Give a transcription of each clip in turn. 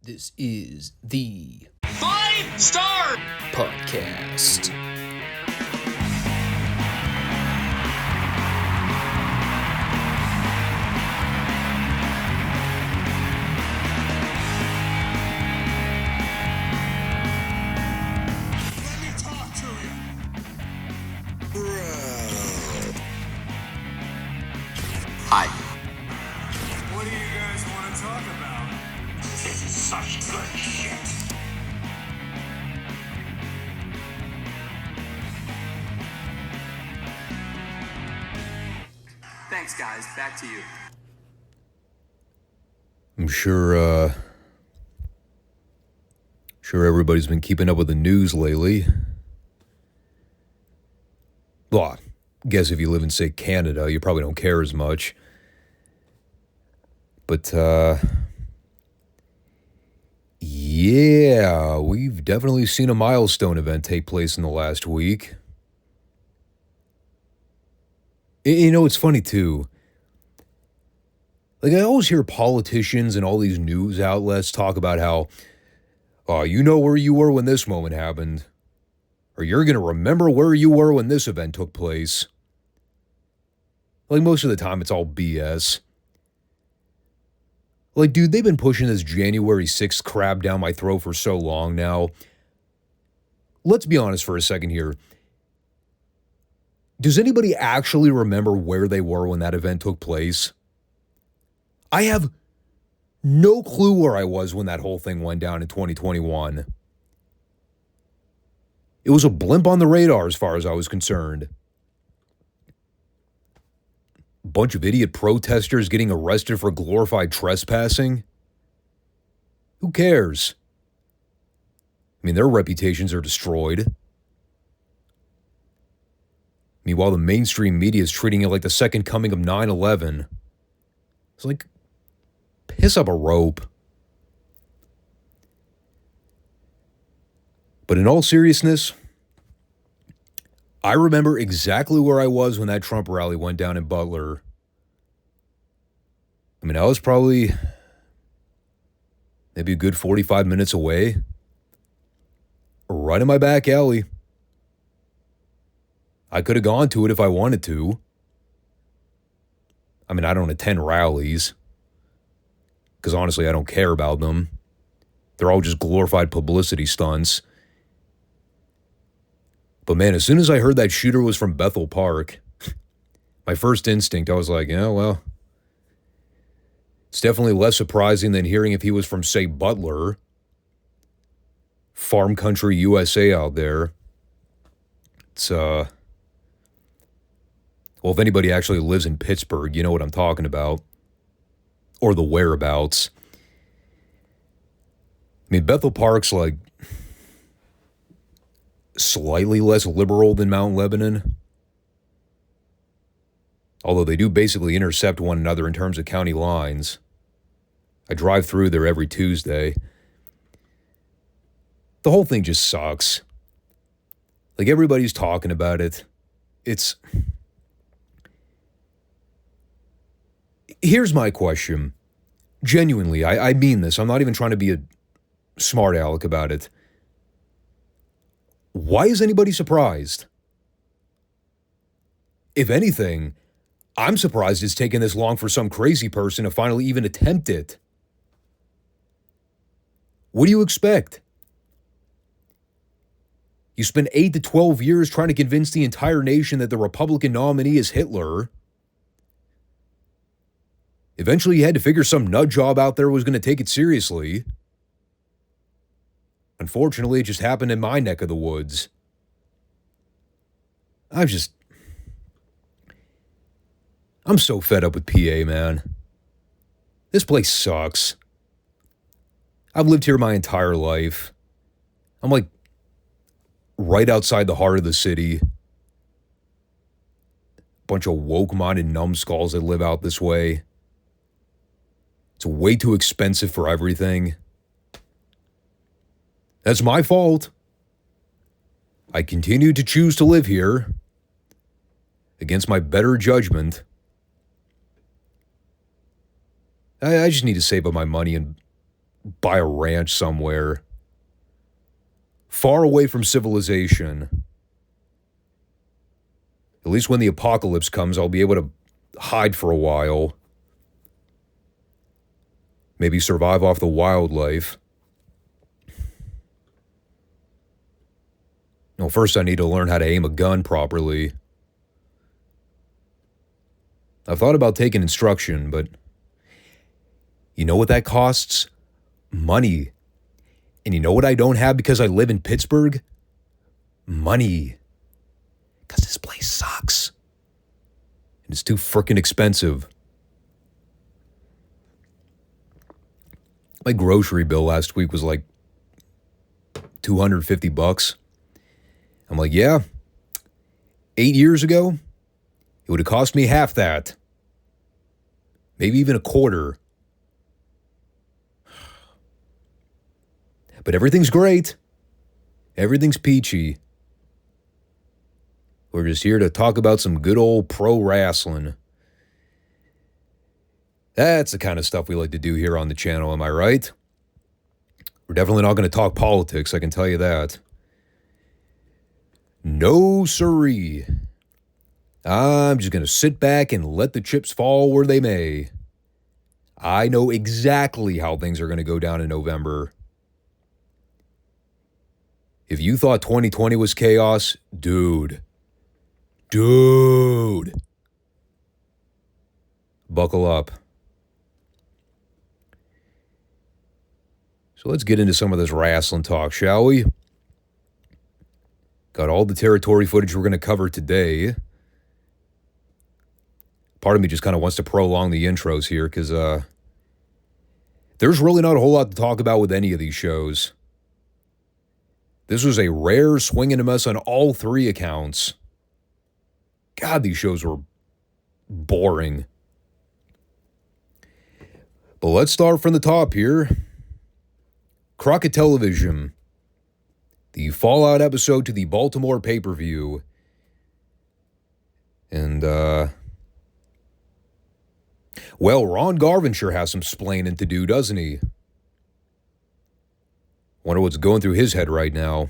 This is the Five Starr Podcast. Let me talk to you. Hi. What do you guys want to talk about? This is such good shit. Thanks, guys. Back to you. I'm sure everybody's been keeping up with the news lately. Well, I guess if you live in, say, Canada, you probably don't care as much. But, yeah, we've definitely seen a milestone event take place in the last week. You know, it's funny, too. Like, I always hear politicians and all these news outlets talk about how, you know where you were when this moment happened. Or you're going to remember where you were when this event took place. Like, most of the time, it's all BS. Like, dude, they've been pushing this January 6th crap down my throat for so long now. Let's be honest for a second here. Does anybody actually remember where they were when that event took place? I have no clue where I was when that whole thing went down in 2021. It was a blimp on the radar as far as I was concerned. A bunch of idiot protesters getting arrested for glorified trespassing. Who cares? I mean, their reputations are destroyed. Meanwhile, the mainstream media is treating it like the second coming of 9/11. It's like, piss up a rope. But in all seriousness, I remember exactly where I was when that Trump rally went down in Butler. I mean, I was probably maybe a good 45 minutes away, right in my back alley. I could have gone to it if I wanted to. I mean, I don't attend rallies, because honestly, I don't care about them. They're all just glorified publicity stunts. But man, as soon as I heard that shooter was from Bethel Park, my first instinct, I was like, yeah, well, it's definitely less surprising than hearing if he was from, say, Butler, farm country USA out there. It's, well, if anybody actually lives in Pittsburgh, you know what I'm talking about. Or the whereabouts. I mean, Bethel Park's like slightly less liberal than Mount Lebanon. Although they do basically intercept one another in terms of county lines. I drive through there every Tuesday. The whole thing just sucks. Like, everybody's talking about it. Here's my question. Genuinely, I mean this. I'm not even trying to be a smart aleck about it. Why is anybody surprised? If anything, I'm surprised it's taken this long for some crazy person to finally even attempt it. What do you expect? You spend 8 to 12 years trying to convince the entire nation that the Republican nominee is Hitler. Eventually, you had to figure some nut job out there was going to take it seriously. Unfortunately, it just happened in my neck of the woods. I'm so fed up with PA, man. This place sucks. I've lived here my entire life. I'm like right outside the heart of the city. Bunch of woke-minded numbskulls that live out this way. It's way too expensive for everything. That's my fault. I continue to choose to live here against my better judgment. I just need to save up my money and buy a ranch somewhere, far away from civilization. At least when the apocalypse comes, I'll be able to hide for a while. Maybe survive off the wildlife. Well, first I need to learn how to aim a gun properly. I've thought about taking instruction, but you know what that costs? Money. And you know what I don't have because I live in Pittsburgh? Money. Because this place sucks. And it's too frickin' expensive. My grocery bill last week was like $250. I'm like, yeah, 8 years ago, it would have cost me half that. Maybe even a quarter. But everything's great. Everything's peachy. We're just here to talk about some good old pro wrestling. That's the kind of stuff we like to do here on the channel, am I right? We're definitely not going to talk politics, I can tell you that. No siree. I'm just going to sit back and let the chips fall where they may. I know exactly how things are going to go down in November. If you thought 2020 was chaos, dude. Buckle up. So let's get into some of this wrestling talk, shall we? Got all the territory footage we're going to cover today. Part of me just kind of wants to prolong the intros here because there's really not a whole lot to talk about with any of these shows. This was a rare swing and a miss on all three accounts. God, these shows were boring. But let's start from the top here. Crockett Television. The Fallout episode to the Baltimore pay-per-view. And, well, Ron Garvin sure has some splaining to do, doesn't he? Wonder what's going through his head right now.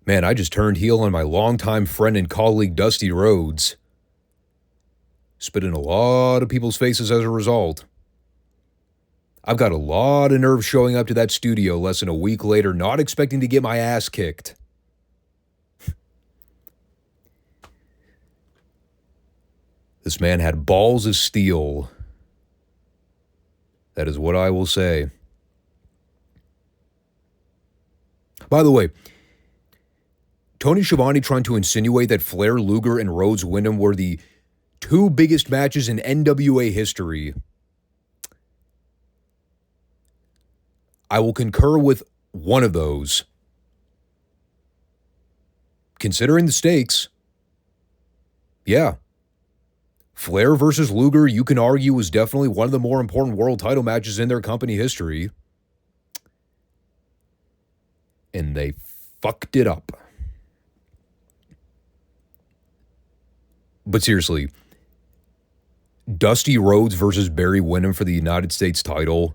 Man, I just turned heel on my longtime friend and colleague Dusty Rhodes. Spit in a lot of people's faces as a result. I've got a lot of nerve showing up to that studio less than a week later, not expecting to get my ass kicked. This man had balls of steel. That is what I will say. By the way, Tony Schiavone trying to insinuate that Flair, Luger, and Rhodes Wyndham were the two biggest matches in NWA history. I will concur with one of those. Considering the stakes, yeah. Flair versus Luger, you can argue, was definitely one of the more important world title matches in their company history. And they fucked it up. But seriously, Dusty Rhodes versus Barry Windham for the United States title,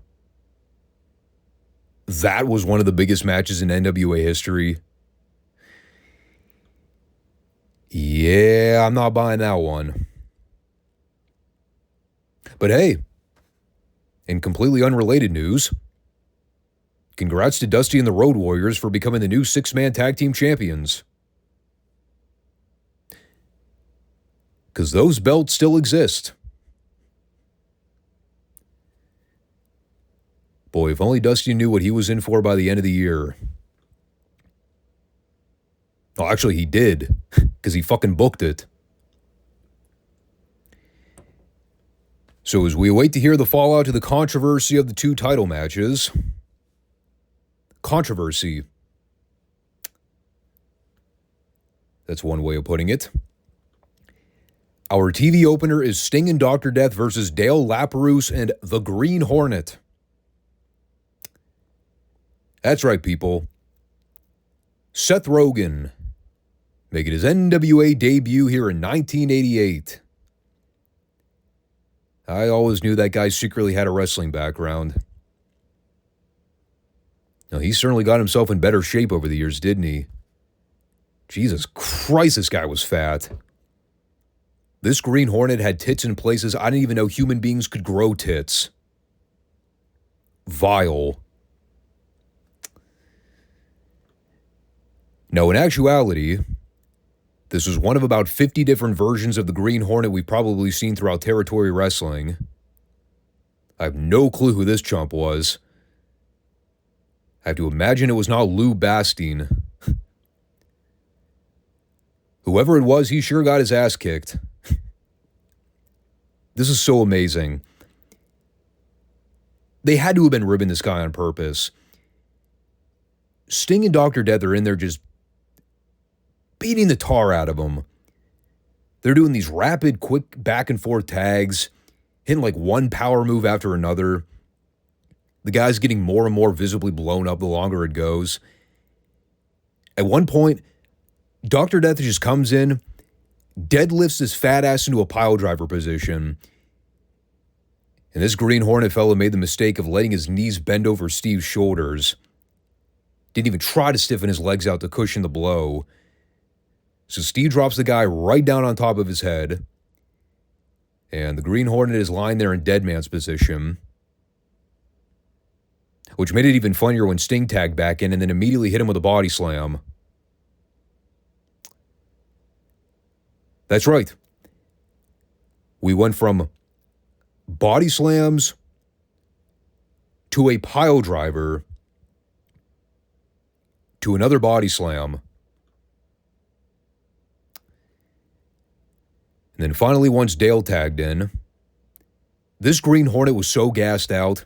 that was one of the biggest matches in NWA history. Yeah, I'm not buying that one. But hey, in completely unrelated news, congrats to Dusty and the Road Warriors for becoming the new six-man tag team champions. Because those belts still exist. Boy, if only Dusty knew what he was in for by the end of the year. Oh, actually, he did, because he fucking booked it. So as we await to hear the fallout to the controversy of the two title matches, controversy. That's one way of putting it. Our TV opener is Sting and Dr. Death versus Dale Laperouse and the Green Hornet. That's right, people. Seth Rogen making his NWA debut here in 1988. I always knew that guy secretly had a wrestling background. Now, he certainly got himself in better shape over the years, didn't he? Jesus Christ, this guy was fat. This Green Hornet had tits in places I didn't even know human beings could grow tits. Vile. Now, in actuality, this was one of about 50 different versions of the Green Hornet we've probably seen throughout territory wrestling. I have no clue who this chump was. I have to imagine it was not Lou Bastien. Whoever it was, he sure got his ass kicked. This is so amazing. They had to have been ribbing this guy on purpose. Sting and Dr. Death are in there just beating the tar out of him. They're doing these rapid, quick back and forth tags, hitting like one power move after another. The guy's getting more and more visibly blown up the longer it goes. At one point, Dr. Death just comes in, deadlifts his fat ass into a pile driver position. And this Green Hornet fella made the mistake of letting his knees bend over Steve's shoulders. Didn't even try to stiffen his legs out to cushion the blow. So Steve drops the guy right down on top of his head. And the Green Hornet is lying there in dead man's position. Which made it even funnier when Sting tagged back in and then immediately hit him with a body slam. That's right. We went from body slams to a pile driver to another body slam. And then finally, once Dale tagged in, this Green Hornet was so gassed out,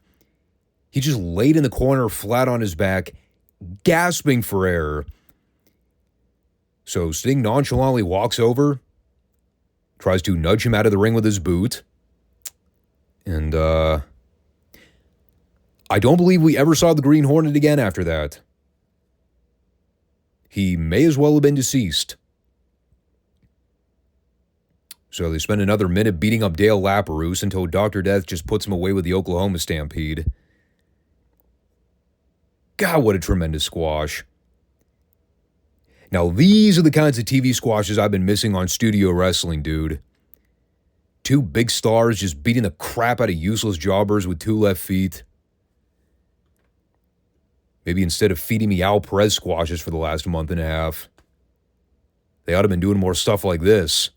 he just laid in the corner flat on his back, gasping for air. So Sting nonchalantly walks over, tries to nudge him out of the ring with his boot. And I don't believe we ever saw the Green Hornet again after that. He may as well have been deceased. So they spend another minute beating up Dale Lapperouse until Dr. Death just puts him away with the Oklahoma Stampede. God, what a tremendous squash. Now, these are the kinds of TV squashes I've been missing on studio wrestling, dude. Two big stars just beating the crap out of useless jobbers with two left feet. Maybe instead of feeding me Al Perez squashes for the last month and a half, they ought to have been doing more stuff like this.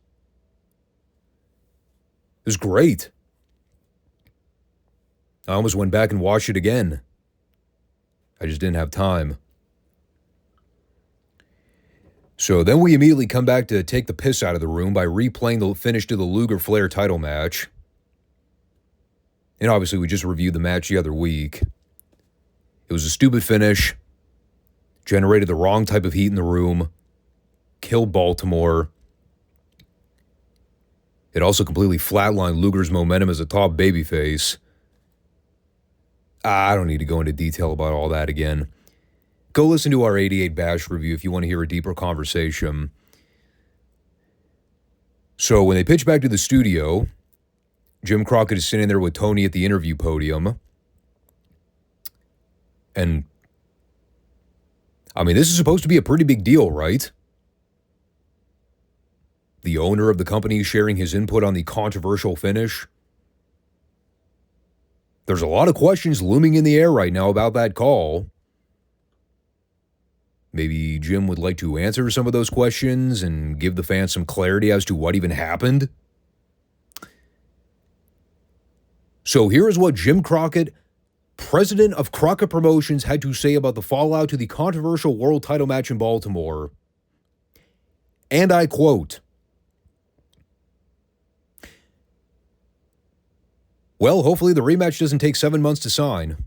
It was great. I almost went back and watched it again. I just didn't have time. So then we immediately come back to take the piss out of the room by replaying the finish to the Luger Flair title match. And obviously we just reviewed the match the other week. It was a stupid finish, generated the wrong type of heat in the room, killed Baltimore. It also completely flatlined Luger's momentum as a top babyface. I don't need to go into detail about all that again. Go listen to our 88 Bash review if you want to hear a deeper conversation. So when they pitch back to the studio, Jim Crockett is sitting there with Tony at the interview podium. And, I mean, this is supposed to be a pretty big deal, right? The owner of the company sharing his input on the controversial finish. There's a lot of questions looming in the air right now about that call. Maybe Jim would like to answer some of those questions and give the fans some clarity as to what even happened. So here is what Jim Crockett, president of Crockett Promotions, had to say about the fallout to the controversial world title match in Baltimore. And I quote, "Well, hopefully the rematch doesn't take 7 months to sign."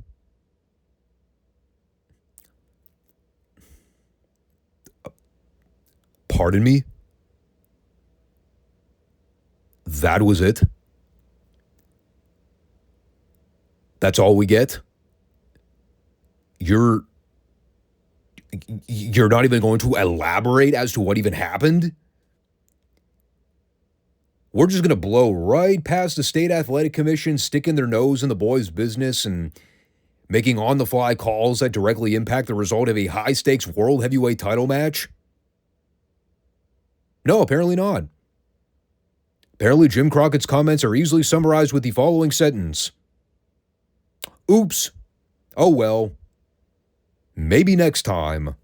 Pardon me? That was it? That's all we get? You're not even going to elaborate as to what even happened? We're just going to blow right past the state athletic commission, sticking their nose in the boys' business and making on-the-fly calls that directly impact the result of a high-stakes world heavyweight title match? No, apparently not. Apparently, Jim Crockett's comments are easily summarized with the following sentence. Oops. Oh well. Maybe next time.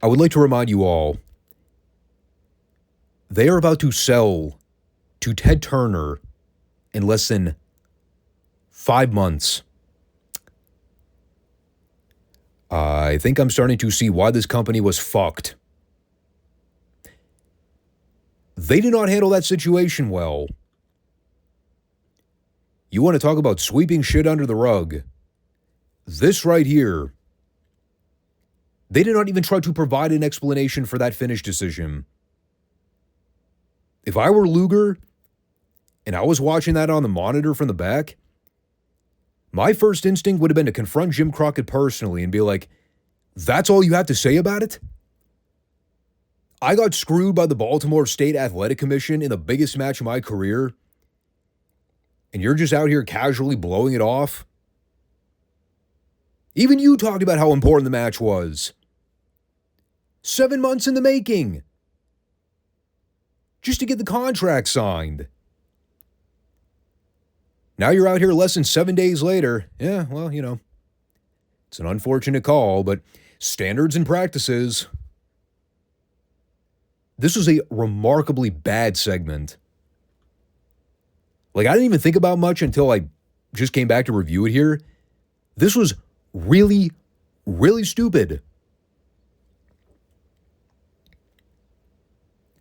I would like to remind you all, they are about to sell to Ted Turner in less than 5 months. I think I'm starting to see why this company was fucked. They did not handle that situation well. You want to talk about sweeping shit under the rug? This right here. They did not even try to provide an explanation for that finish decision. If I were Luger and I was watching that on the monitor from the back, my first instinct would have been to confront Jim Crockett personally and be like, that's all you have to say about it? I got screwed by the Baltimore State Athletic Commission in the biggest match of my career, and you're just out here casually blowing it off? Even you talked about how important the match was. 7 months in the making. Just to get the contract signed. Now you're out here less than 7 days later. Yeah, well, you know, it's an unfortunate call, but standards and practices. This was a remarkably bad segment. Like, I didn't even think about much until I just came back to review it here. This was really, really stupid.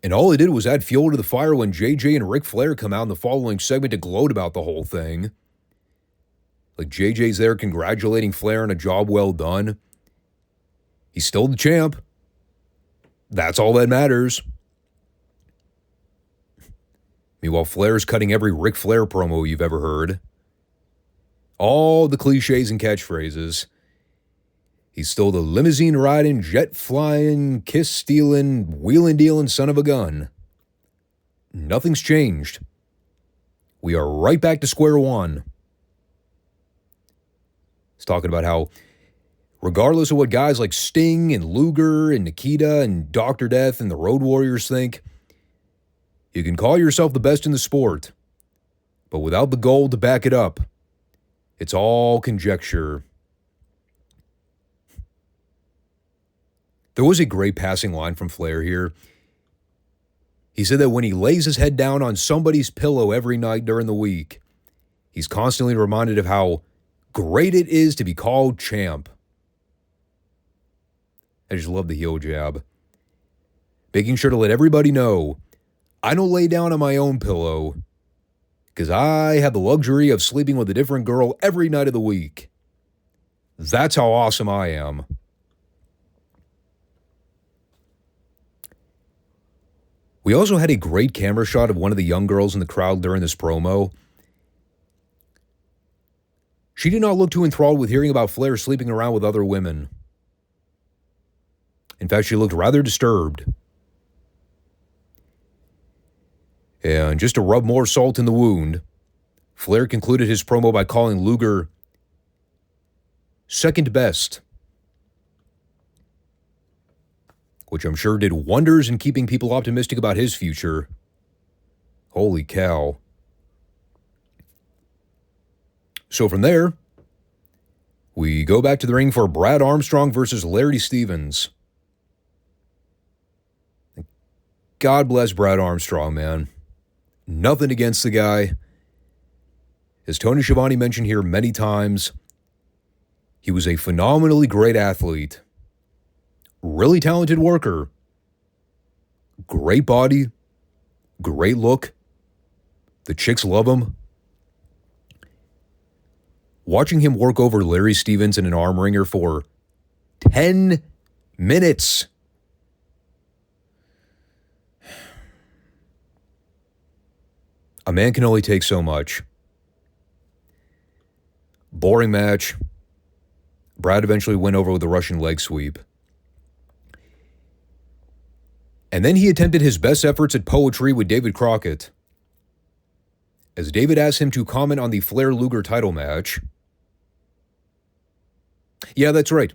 And all it did was add fuel to the fire when JJ and Ric Flair come out in the following segment to gloat about the whole thing. Like, JJ's there congratulating Flair on a job well done. He's still the champ. That's all that matters. Meanwhile, Flair's cutting every Ric Flair promo you've ever heard. All the cliches and catchphrases. He's still the limousine-riding, jet-flying, kiss-stealing, wheeling-dealing son of a gun. Nothing's changed. We are right back to square one. He's talking about how, regardless of what guys like Sting and Luger and Nikita and Dr. Death and the Road Warriors think, you can call yourself the best in the sport, but without the gold to back it up, it's all conjecture. There was a great passing line from Flair here. He said that when he lays his head down on somebody's pillow every night during the week, he's constantly reminded of how great it is to be called champ. I just love the heel jab. Making sure to let everybody know, I don't lay down on my own pillow because I have the luxury of sleeping with a different girl every night of the week. That's how awesome I am. We also had a great camera shot of one of the young girls in the crowd during this promo. She did not look too enthralled with hearing about Flair sleeping around with other women. In fact, she looked rather disturbed. And just to rub more salt in the wound, Flair concluded his promo by calling Luger second best, which I'm sure did wonders in keeping people optimistic about his future. Holy cow. So from there, we go back to the ring for Brad Armstrong versus Larry Stevens. God bless Brad Armstrong, man. Nothing against the guy. As Tony Schiavone mentioned here many times, he was a phenomenally great athlete. Really talented worker. Great body. Great look. The chicks love him. Watching him work over Larry Stevens in an arm wringer for 10 minutes. A man can only take so much. Boring match. Brad eventually went over with a Russian leg sweep. And then he attempted his best efforts at poetry with David Crockett, as David asked him to comment on the Flair-Luger title match. Yeah, that's right.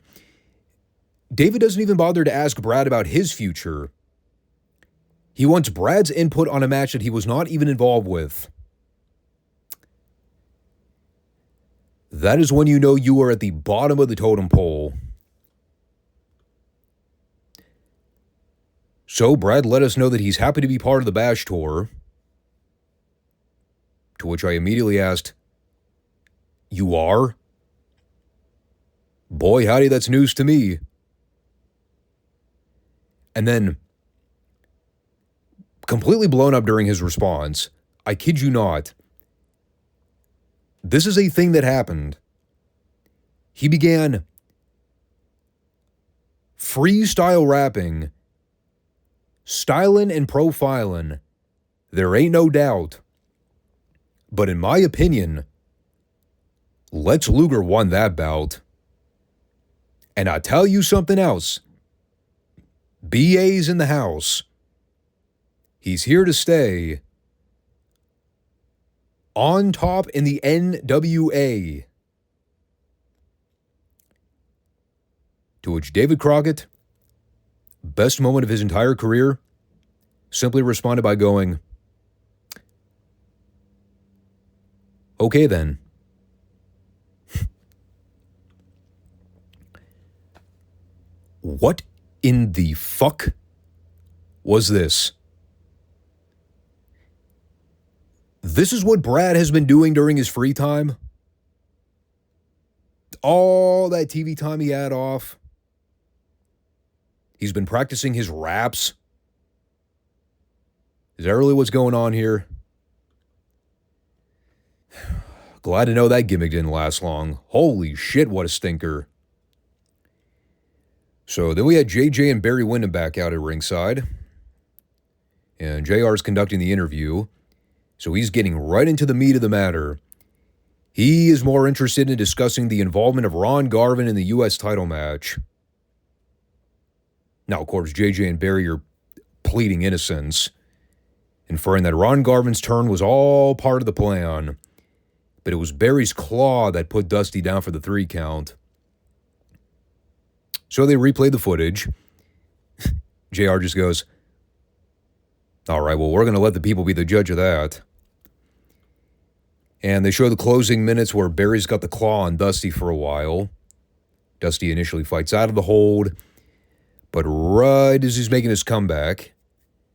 David doesn't even bother to ask Brad about his future. He wants Brad's input on a match that he was not even involved with. That is when you know you are at the bottom of the totem pole. So Brad let us know that he's happy to be part of the Bash Tour. To which I immediately asked, "You are?" Boy, howdy, that's news to me. And then, completely blown up during his response, I kid you not, this is a thing that happened. He began freestyle rapping, styling and profiling. There ain't no doubt. But in my opinion, Lex Luger won that bout. And I tell you something else. BA's in the house. He's here to stay. On top in the NWA. To which David Crockett, best moment of his entire career, simply responded by going, "Okay then." What in the fuck was this? This is what Brad has been doing during his free time? All that TV time he had off. He's been practicing his raps. Is that really what's going on here? Glad to know that gimmick didn't last long. Holy shit, what a stinker. So then we had JJ and Barry Windham back out at ringside. And JR's conducting the interview. So he's getting right into the meat of the matter. He is more interested in discussing the involvement of Ron Garvin in the U.S. title match. Now, of course, JJ and Barry are pleading innocence, inferring that Ron Garvin's turn was all part of the plan. But it was Barry's claw that put Dusty down for the 3 count. So they replayed the footage. JR just goes, "All right, well, we're going to let the people be the judge of that." And they show the closing minutes where Barry's got the claw on Dusty for a while. Dusty initially fights out of the hold, but right as he's making his comeback,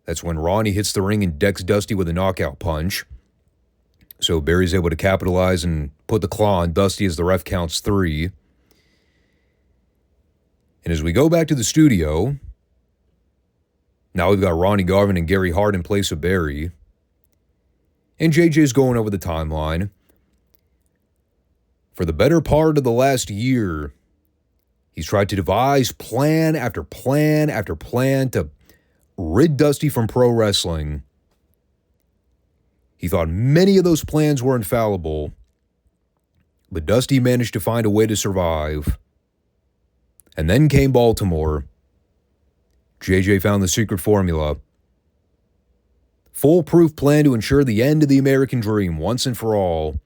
that's when Ronnie hits the ring and decks Dusty with a knockout punch. So Barry's able to capitalize and put the claw on Dusty as the ref counts 3. And as we go back to the studio, now we've got Ronnie Garvin and Gary Hart in place of Barry. And JJ's going over the timeline. For the better part of the last year, he's tried to devise plan after plan after plan to rid Dusty from pro wrestling. He thought many of those plans were infallible, but Dusty managed to find a way to survive. And then came Baltimore. JJ found the secret formula. Foolproof plan to ensure the end of the American dream once and for all.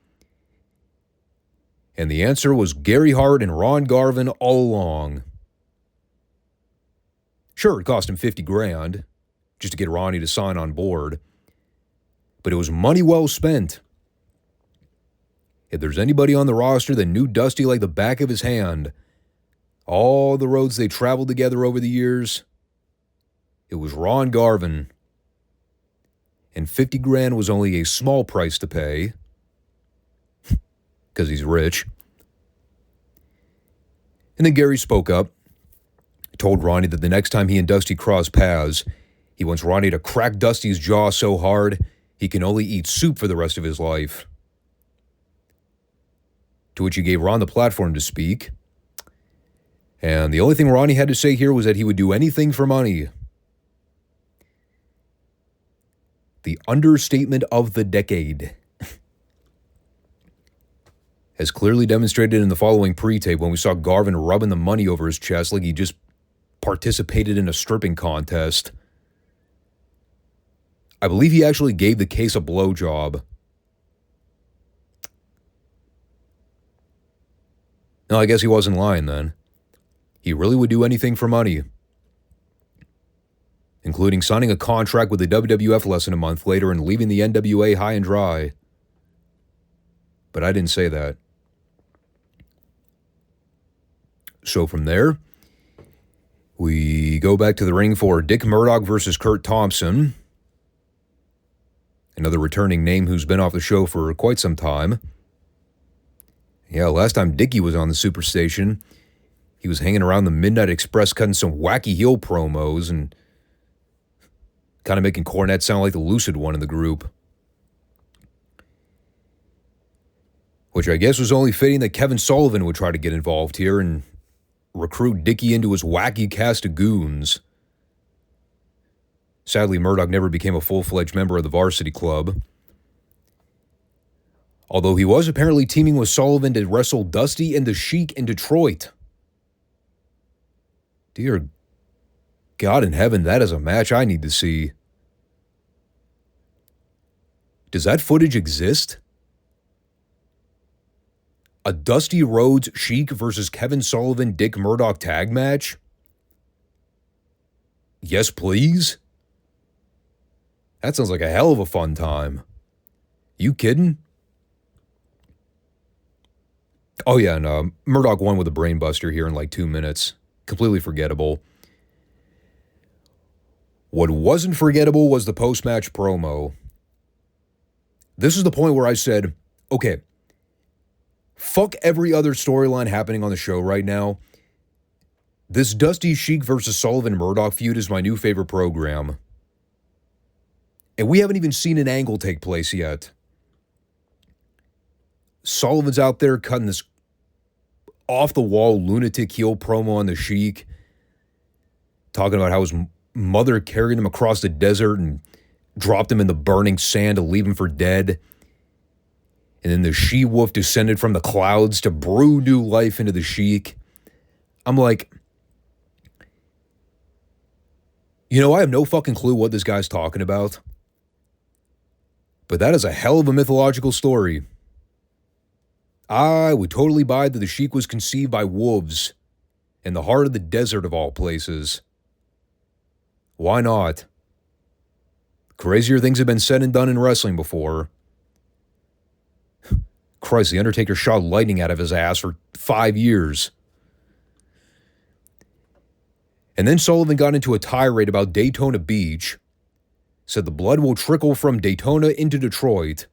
And the answer was Gary Hart and Ron Garvin all along. Sure, it cost him $50,000 just to get Ronnie to sign on board. But it was money well spent. If there's anybody on the roster that knew Dusty like the back of his hand, all the roads they traveled together over the years, it was Ron Garvin. And $50,000 was only a small price to pay, because he's rich. And then Gary spoke up, told Ronnie that the next time he and Dusty cross paths, he wants Ronnie to crack Dusty's jaw so hard he can only eat soup for the rest of his life. To which he gave Ron the platform to speak. And the only thing Ronnie had to say here was that he would do anything for money. The understatement of the decade. As clearly demonstrated in the following pre-tape when we saw Garvin rubbing the money over his chest like he just participated in a stripping contest. I believe he actually gave the case a blowjob. No, I guess he wasn't lying then. He really would do anything for money, including signing a contract with the WWF less than a month later and leaving the NWA high and dry. But I didn't say that. So from there, we go back to the ring for Dick Murdoch versus Kurt Thompson, another returning name who's been off the show for quite some time. Yeah, last time Dickie was on the Superstation, he was hanging around the Midnight Express cutting some wacky heel promos and kind of making Cornette sound like the lucid one in the group. Which I guess was only fitting that Kevin Sullivan would try to get involved here and recruit Dickie into his wacky cast of goons. Sadly, Murdoch never became a full-fledged member of the Varsity Club. Although he was apparently teaming with Sullivan to wrestle Dusty and the Sheik in Detroit. Dear God in heaven, that is a match I need to see. Does that footage exist? A Dusty Rhodes Sheik versus Kevin Sullivan Dick Murdoch tag match? Yes, please? That sounds like a hell of a fun time. You kidding? Oh yeah, and Murdoch won with a brainbuster here in like 2 minutes. Completely forgettable. What wasn't forgettable was the post-match promo. This is the point where I said, okay, fuck every other storyline happening on the show right now. This Dusty Sheik versus Sullivan Murdoch feud is my new favorite program. And we haven't even seen an angle take place yet. Sullivan's out there cutting this off-the-wall lunatic heel promo on the Sheik, talking about how his mother carried him across the desert and dropped him in the burning sand to leave him for dead. And then the she-wolf descended from the clouds to brew new life into the Sheik. I'm like, you know, I have no fucking clue what this guy's talking about. But that is a hell of a mythological story. I would totally buy that the Sheik was conceived by wolves in the heart of the desert of all places. Why not? Crazier things have been said and done in wrestling before. Christ, The Undertaker shot lightning out of his ass for 5 years. And then Sullivan got into a tirade about Daytona Beach, said the blood will trickle from Daytona into Detroit.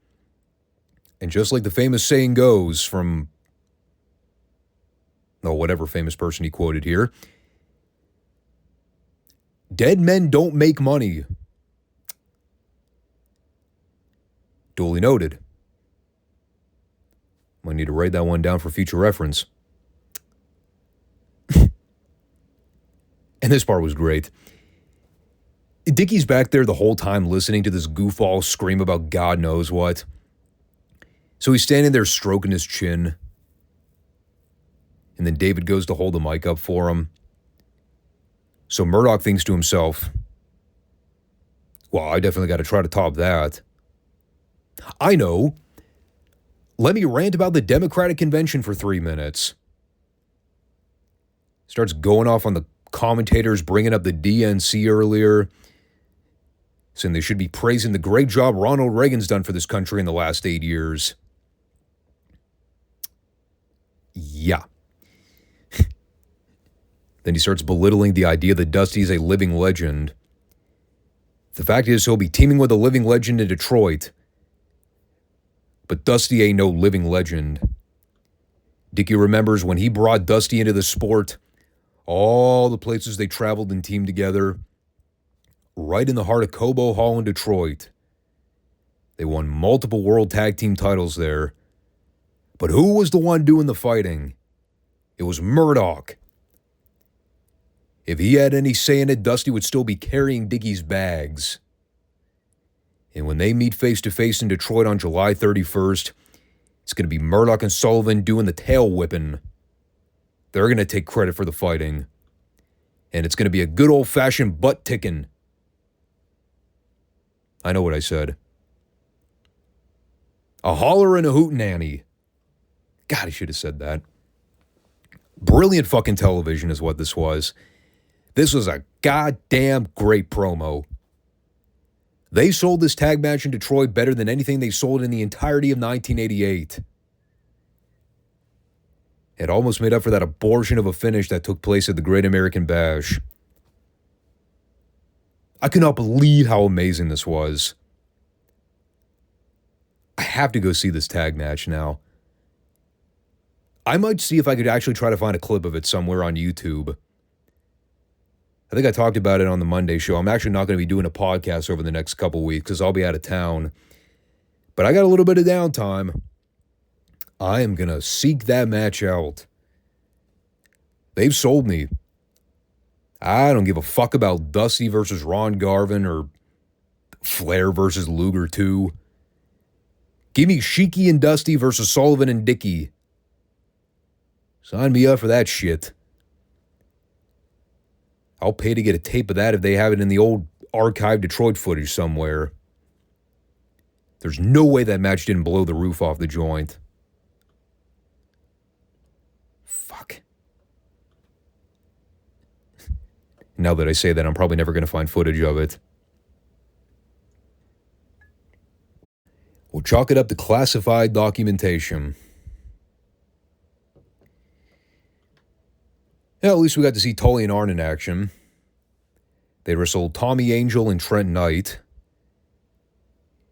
And just like the famous saying goes from, whatever famous person he quoted here, dead men don't make money. Duly noted. Might need to write that one down for future reference. And this part was great. Dickie's back there the whole time listening to this goofball scream about God knows what. So he's standing there stroking his chin. And then David goes to hold the mic up for him. So Murdoch thinks to himself, well, I definitely got to try to top that. I know. Let me rant about the Democratic Convention for 3 minutes. Starts going off on the commentators bringing up the DNC earlier, saying they should be praising the great job Ronald Reagan's done for this country in the last 8 years. Yeah. Then he starts belittling the idea that Dusty is a living legend. The fact is, he'll be teaming with a living legend in Detroit. But Dusty ain't no living legend. Dickie remembers when he brought Dusty into the sport, all the places they traveled and teamed together, right in the heart of Cobo Hall in Detroit. They won multiple World Tag Team titles there. But who was the one doing the fighting? It was Murdoch. If he had any say in it, Dusty would still be carrying Dickie's bags. And when they meet face-to-face in Detroit on July 31st, it's going to be Murdoch and Sullivan doing the tail whipping. They're going to take credit for the fighting. And it's going to be a good old-fashioned butt ticking. I know what I said. A holler and a hootenanny. God, I should have said that. Brilliant fucking television is what this was. This was a goddamn great promo. They sold this tag match in Detroit better than anything they sold in the entirety of 1988. It almost made up for that abortion of a finish that took place at the Great American Bash. I could not believe how amazing this was. I have to go see this tag match now. I might see if I could actually try to find a clip of it somewhere on YouTube. I think I talked about it on the Monday show. I'm actually not going to be doing a podcast over the next couple weeks because I'll be out of town. But I got a little bit of downtime. I am going to seek that match out. They've sold me. I don't give a fuck about Dusty versus Ron Garvin or Flair versus Luger 2. Give me Sheiky and Dusty versus Sullivan and Dickey. Sign me up for that shit. I'll pay to get a tape of that if they have it in the old archived Detroit footage somewhere. There's no way that match didn't blow the roof off the joint. Fuck. Now that I say that, I'm probably never going to find footage of it. We'll chalk it up to classified documentation. Yeah, at least we got to see Tully and Arn in action. They wrestled Tommy Angel and Trent Knight.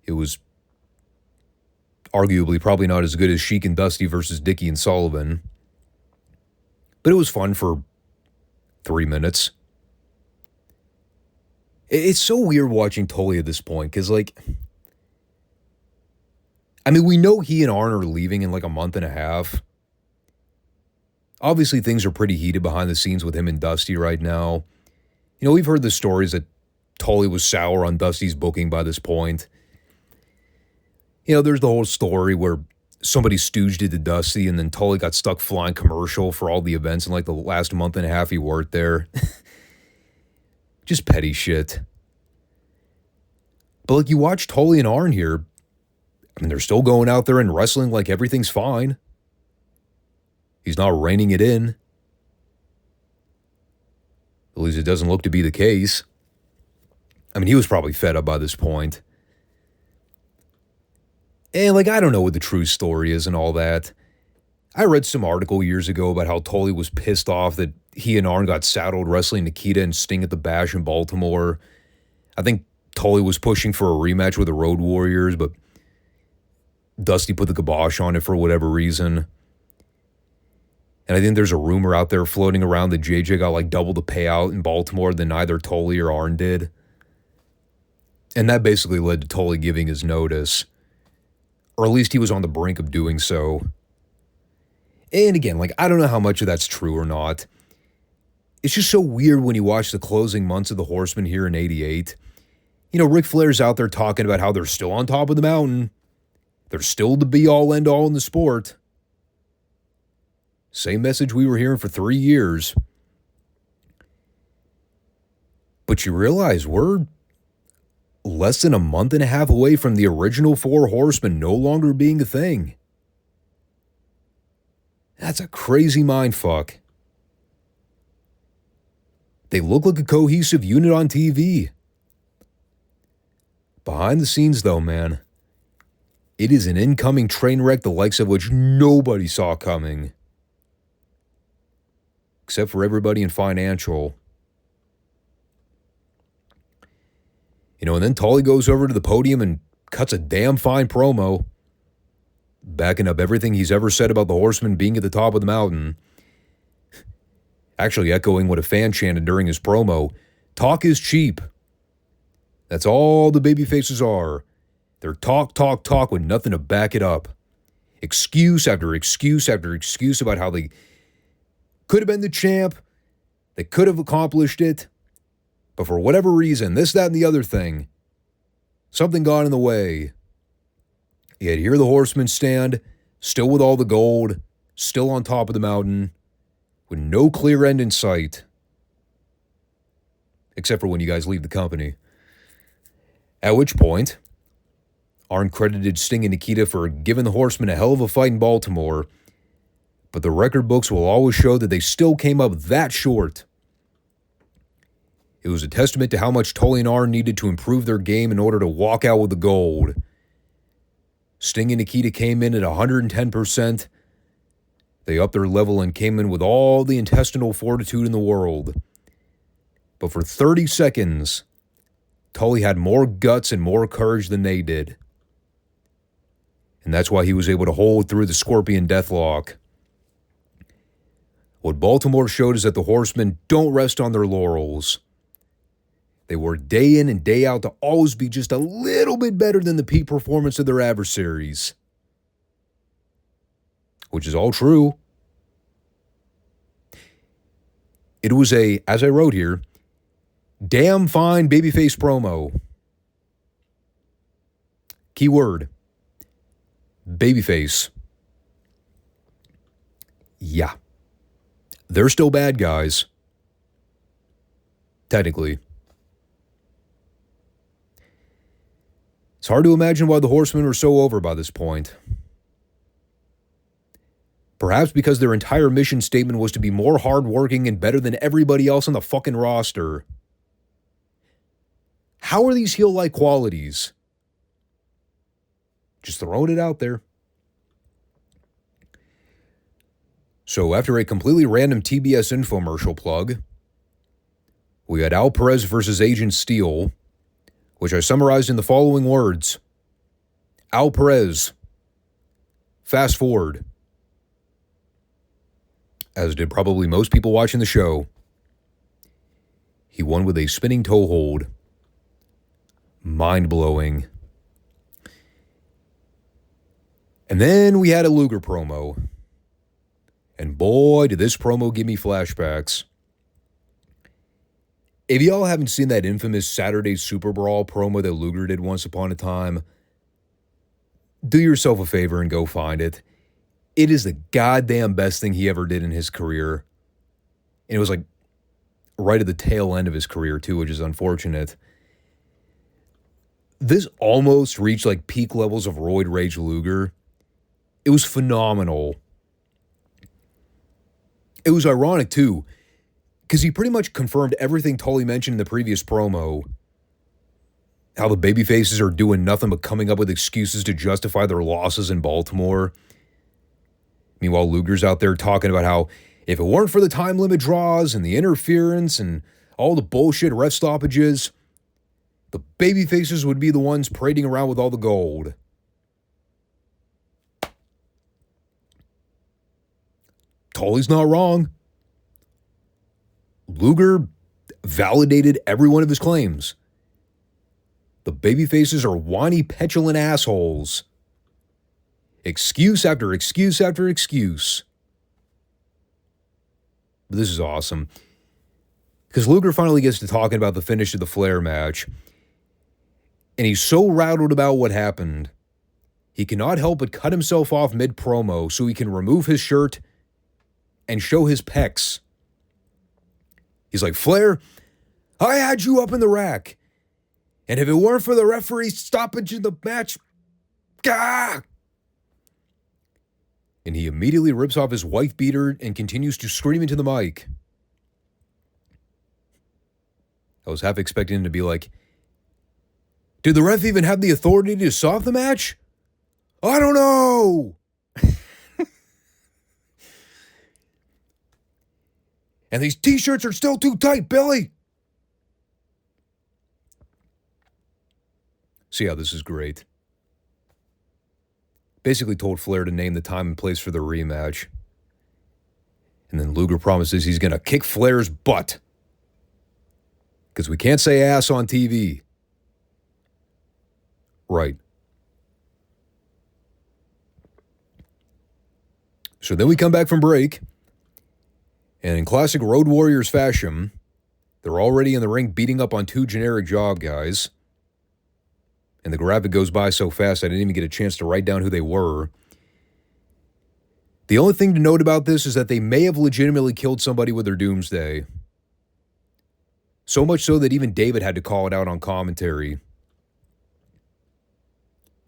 It was arguably probably not as good as Sheik and Dusty versus Dickey and Sullivan. But it was fun for 3 minutes. It's so weird watching Tully at this point, because, like, I mean, we know he and Arn are leaving in like a month and a half. Obviously, things are pretty heated behind the scenes with him and Dusty right now. You know, we've heard the stories that Tully was sour on Dusty's booking by this point. You know, there's the whole story where somebody stooged it to Dusty and then Tully got stuck flying commercial for all the events in like the last month and a half he worked there. Just petty shit. But like, you watch Tully and Arn here, I mean, they're still going out there and wrestling like everything's fine. He's not reining it in. At least it doesn't look to be the case. I mean, he was probably fed up by this point. And, like, I don't know what the true story is and all that. I read some article years ago about how Tully was pissed off that he and Arn got saddled wrestling Nikita and Sting at the Bash in Baltimore. I think Tully was pushing for a rematch with the Road Warriors, but Dusty put the kibosh on it for whatever reason. And I think there's a rumor out there floating around that JJ got like double the payout in Baltimore than either Tully or Arn did. And that basically led to Tully giving his notice. Or at least he was on the brink of doing so. And again, like, I don't know how much of that's true or not. It's just so weird when you watch the closing months of the Horsemen here in 88. You know, Ric Flair's out there talking about how they're still on top of the mountain. They're still the be-all, end-all in the sport. Same message we were hearing for 3 years. But you realize we're less than a month and a half away from the original Four Horsemen no longer being a thing. That's a crazy mindfuck. They look like a cohesive unit on TV. Behind the scenes, though, man, it is an incoming train wreck the likes of which nobody saw coming. Except for everybody in financial. You know, and then Tully goes over to the podium and cuts a damn fine promo, backing up everything he's ever said about the Horsemen being at the top of the mountain. Actually echoing what a fan chanted during his promo, talk is cheap. That's all the babyfaces are. They're talk with nothing to back it up. Excuse after excuse after excuse about how they could have been the champ. They could have accomplished it. But for whatever reason, this, that, and the other thing, something got in the way. Yet here the Horsemen stand, still with all the gold, still on top of the mountain, with no clear end in sight. Except for when you guys leave the company. At which point, Arn credited Sting and Nikita for giving the Horsemen a hell of a fight in Baltimore, but the record books will always show that they still came up that short. It was a testament to how much Tully and Arn needed to improve their game in order to walk out with the gold. Sting and Nikita came in at 110%. They upped their level and came in with all the intestinal fortitude in the world. But for 30 seconds, Tully had more guts and more courage than they did. And that's why he was able to hold through the Scorpion Deathlock. What Baltimore showed is that the Horsemen don't rest on their laurels. They work day in and day out to always be just a little bit better than the peak performance of their adversaries. Which is all true. It was as I wrote here, damn fine babyface promo. Keyword, babyface. Yeah. They're still bad guys. Technically. It's hard to imagine why the Horsemen were so over by this point. Perhaps because their entire mission statement was to be more hardworking and better than everybody else on the fucking roster. How are these heel-like qualities? Just throwing it out there. So after a completely random TBS infomercial plug, we had Al Perez versus Agent Steel, which I summarized in the following words. Al Perez. Fast forward. As did probably most people watching the show. He won with a spinning toe hold. Mind-blowing. And then we had a Luger promo. And boy, did this promo give me flashbacks. If y'all haven't seen that infamous Saturday Super Brawl promo that Luger did once upon a time, do yourself a favor and go find it. It is the goddamn best thing he ever did in his career. And it was like right at the tail end of his career too, which is unfortunate. This almost reached like peak levels of Roid Rage Luger. It was phenomenal. It was ironic too, because he pretty much confirmed everything Tully mentioned in the previous promo. How the babyfaces are doing nothing but coming up with excuses to justify their losses in Baltimore. Meanwhile, Luger's out there talking about how if it weren't for the time limit draws and the interference and all the bullshit ref stoppages, the babyfaces would be the ones parading around with all the gold. Tully's not wrong. Luger validated every one of his claims. The babyfaces are whiny, petulant assholes. Excuse after excuse after excuse. But this is awesome. Because Luger finally gets to talking about the finish of the Flair match. And he's so rattled about what happened, he cannot help but cut himself off mid-promo so he can remove his shirt and show his pecs. He's like, Flair, I had you up in the rack. And if it weren't for the referee's stoppage in the match, gah! And he immediately rips off his wife beater and continues to scream into the mic. I was half expecting him to be like, did the ref even have the authority to stop the match? I don't know! And these t-shirts are still too tight, Billy! See how this is great. Basically told Flair to name the time and place for the rematch. And then Luger promises he's going to kick Flair's butt. Because we can't say ass on TV. Right. So then we come back from break. And in classic Road Warriors fashion, they're already in the ring beating up on two generic job guys. And the graphic goes by so fast I didn't even get a chance to write down who they were. The only thing to note about this is that they may have legitimately killed somebody with their doomsday. So much so that even David had to call it out on commentary.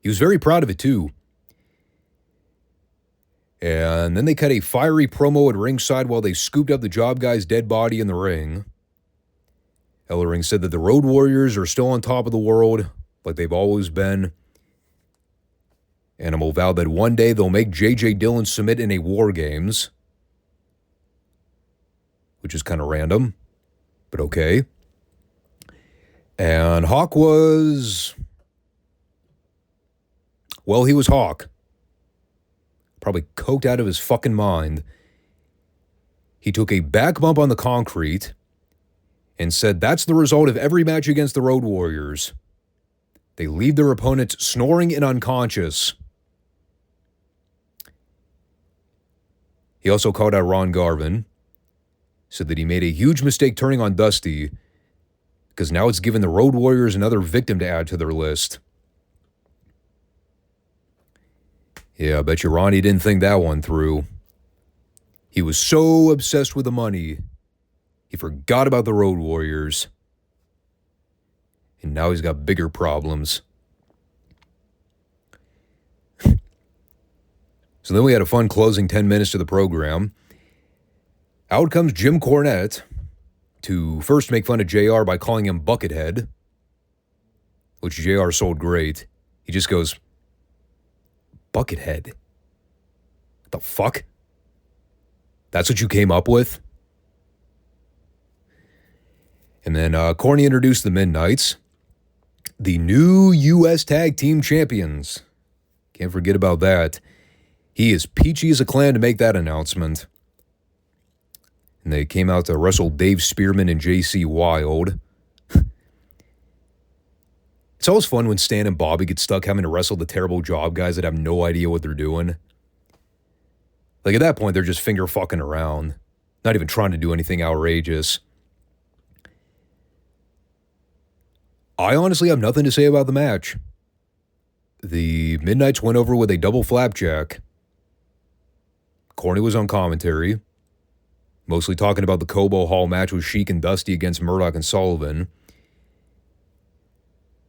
He was very proud of it, too. And then they cut a fiery promo at ringside while they scooped up the job guy's dead body in the ring. Ellering said that the Road Warriors are still on top of the world, like they've always been. Animal vowed that one day they'll make J.J. Dillon submit in a War Games. Which is kind of random, but okay. And Hawk was... Well, he was Hawk. Probably coked out of his fucking mind. He took a back bump on the concrete and said that's the result of every match against the Road Warriors. They leave their opponents snoring and unconscious. He also called out Ron Garvin, said that he made a huge mistake turning on Dusty because now it's given the Road Warriors another victim to add to their list. Yeah, I bet you Ronnie didn't think that one through. He was so obsessed with the money, he forgot about the Road Warriors. And now he's got bigger problems. So then we had a fun closing 10 minutes to the program. Out comes Jim Cornette to first make fun of JR by calling him Buckethead, which JR sold great. He just goes, Buckethead? What the fuck? That's what you came up with? And then Corny introduced the Midnights, the new U.S. Tag Team Champions. Can't forget about that. He is peachy as a clam to make that announcement. And they came out to wrestle Dave Spearman and J.C. Wild. It's always fun when Stan and Bobby get stuck having to wrestle the terrible job guys that have no idea what they're doing. Like at that point, they're just finger fucking around. Not even trying to do anything outrageous. I honestly have nothing to say about the match. The Midnights went over with a double flapjack. Corny was on commentary, mostly talking about the Cobo Hall match with Sheik and Dusty against Murdoch and Sullivan.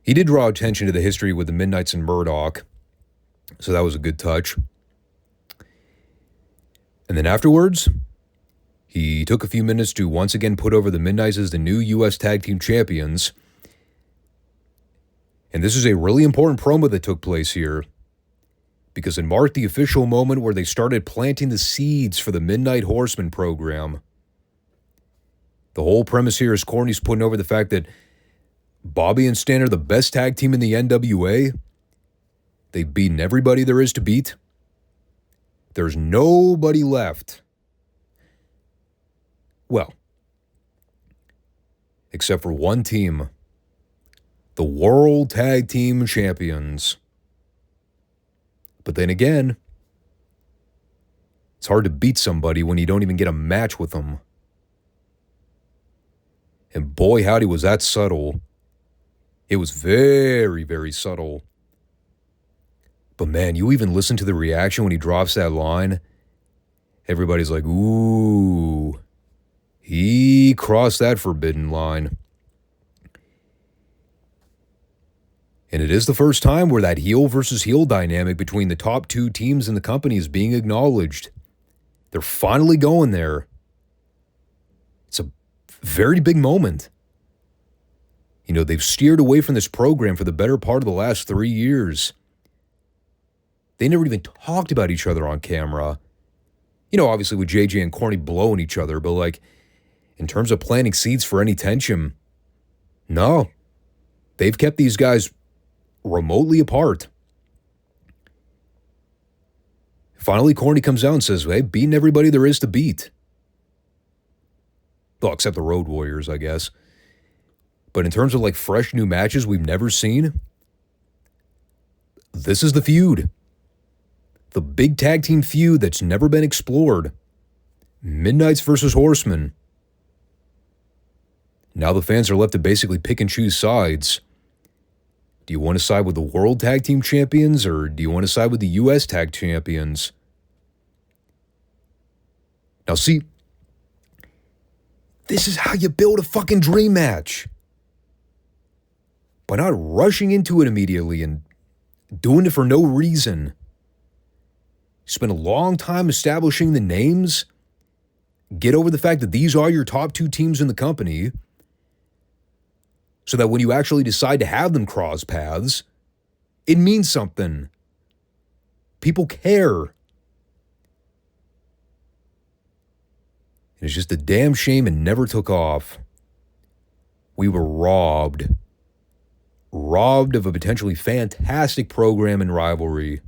He did draw attention to the history with the Midnights and Murdoch, so that was a good touch. And then afterwards, he took a few minutes to once again put over the Midnights as the new U.S. Tag Team Champions. And this is a really important promo that took place here, because it marked the official moment where they started planting the seeds for the Midnight Horsemen program. The whole premise here is Corny's putting over the fact that Bobby and Stan are the best tag team in the NWA. They've beaten everybody there is to beat. There's nobody left. Well, except for one team. The World Tag Team Champions. But then again, it's hard to beat somebody when you don't even get a match with them. And boy, howdy, was that subtle. It was very, very subtle. But man, you even listen to the reaction when he drops that line. Everybody's like, ooh, he crossed that forbidden line. And it is the first time where that heel versus heel dynamic between the top two teams in the company is being acknowledged. They're finally going there. It's a very big moment. You know, they've steered away from this program for the better part of the last 3 years. They never even talked about each other on camera. You know, obviously with JJ and Corny blowing each other, but like, in terms of planting seeds for any tension, no. They've kept these guys remotely apart. Finally, Corny comes out and says, hey, beating everybody there is to beat. Well, except the Road Warriors, I guess. But in terms of like fresh new matches we've never seen, this is the feud. The big tag team feud that's never been explored. Midnights versus Horsemen. Now the fans are left to basically pick and choose sides. Do you want to side with the World Tag Team Champions, or do you want to side with the U.S. Tag Champions? Now see, this is how you build a fucking dream match. By not rushing into it immediately and doing it for no reason. You spend a long time establishing the names. Get over the fact that these are your top two teams in the company, so that when you actually decide to have them cross paths, it means something. People care. And it's just a damn shame it never took off. We were robbed of a potentially fantastic program and rivalry.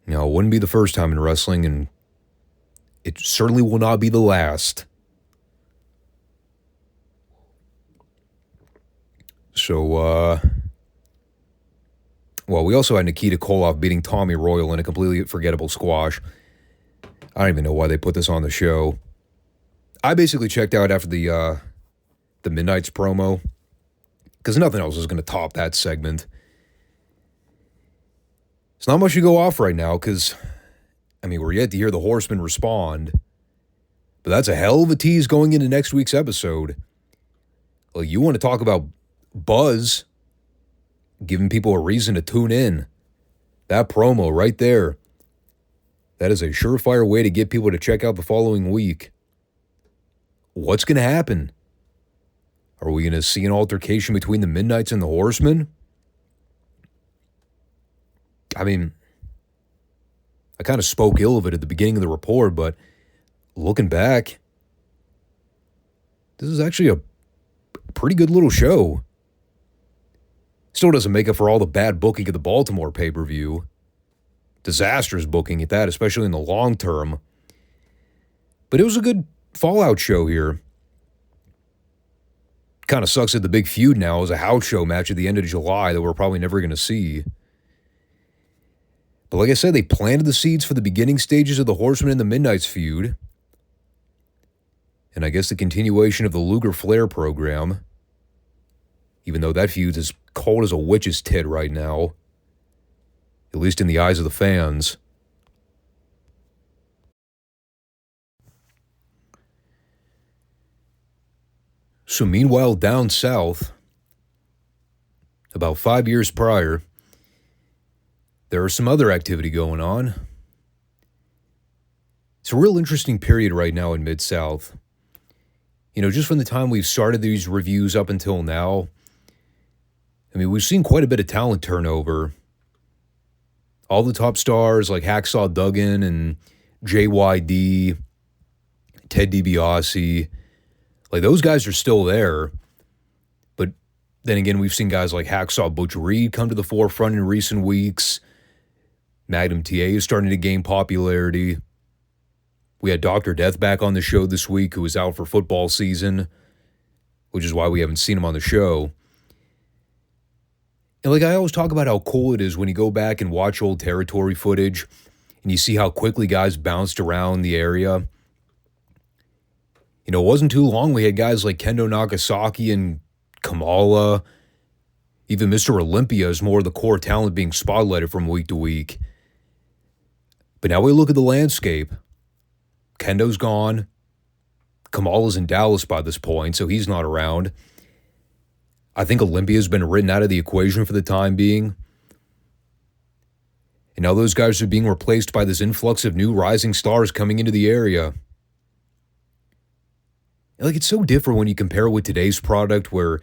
Now, it wouldn't be the first time in wrestling, and it certainly will not be the last. So, well, we also had Nikita Koloff beating Tommy Royal in a completely forgettable squash. I don't even know why they put this on the show. I basically checked out after the Midnight's promo, because nothing else is going to top that segment. It's not much to go off right now, because, I mean, we're yet to hear the Horsemen respond. But that's a hell of a tease going into next week's episode. Well, you want to talk about buzz, giving people a reason to tune in. That promo right there. That is a surefire way to get people to check out the following week. What's going to happen? Are we going to see an altercation between the Midnights and the Horsemen? I mean, I kind of spoke ill of it at the beginning of the report, but looking back, this is actually a pretty good little show. Still doesn't make up for all the bad booking of the Baltimore pay-per-view. Disastrous booking at that, especially in the long term. But it was a good Fallout show here. Kind of sucks that the big feud now is a house show match at the end of July that we're probably never going to see. But like I said, they planted the seeds for the beginning stages of the Horsemen and the Midnight's feud. And I guess the continuation of the Luger Flair program. Even though that feud is cold as a witch's tit right now. At least in the eyes of the fans. So meanwhile, down south, about 5 years prior, there was some other activity going on. It's a real interesting period right now in Mid-South. You know, just from the time we've started these reviews up until now, I mean, we've seen quite a bit of talent turnover. All the top stars like Hacksaw Duggan and JYD, Ted DiBiase, like those guys are still there. But then again, we've seen guys like Hacksaw Butch Reed come to the forefront in recent weeks. Magnum TA is starting to gain popularity. We had Dr. Death back on the show this week, who was out for football season, which is why we haven't seen him on the show. And like I always talk about how cool it is when you go back and watch old territory footage and you see how quickly guys bounced around the area. You know, it wasn't too long we had guys like Kendo Nagasaki and Kamala. Even Mr. Olympia is more of the core talent being spotlighted from week to week. But now we look at the landscape. Kendo's gone. Kamala's in Dallas by this point, so he's not around. I think Olympia's been written out of the equation for the time being. And now those guys are being replaced by this influx of new rising stars coming into the area. And like, it's so different when you compare it with today's product where,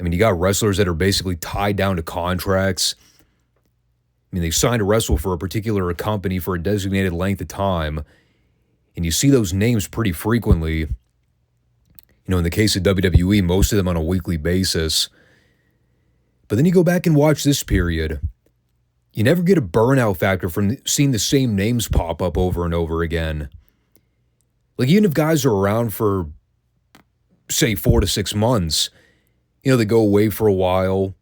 I mean, you got wrestlers that are basically tied down to contracts. I mean, they signed to wrestle for a particular company for a designated length of time. And you see those names pretty frequently. You know, in the case of WWE, most of them on a weekly basis. But then you go back and watch this period. You never get a burnout factor from seeing the same names pop up over and over again. Like, even if guys are around for, say, 4 to 6 months, you know, they go away for a while,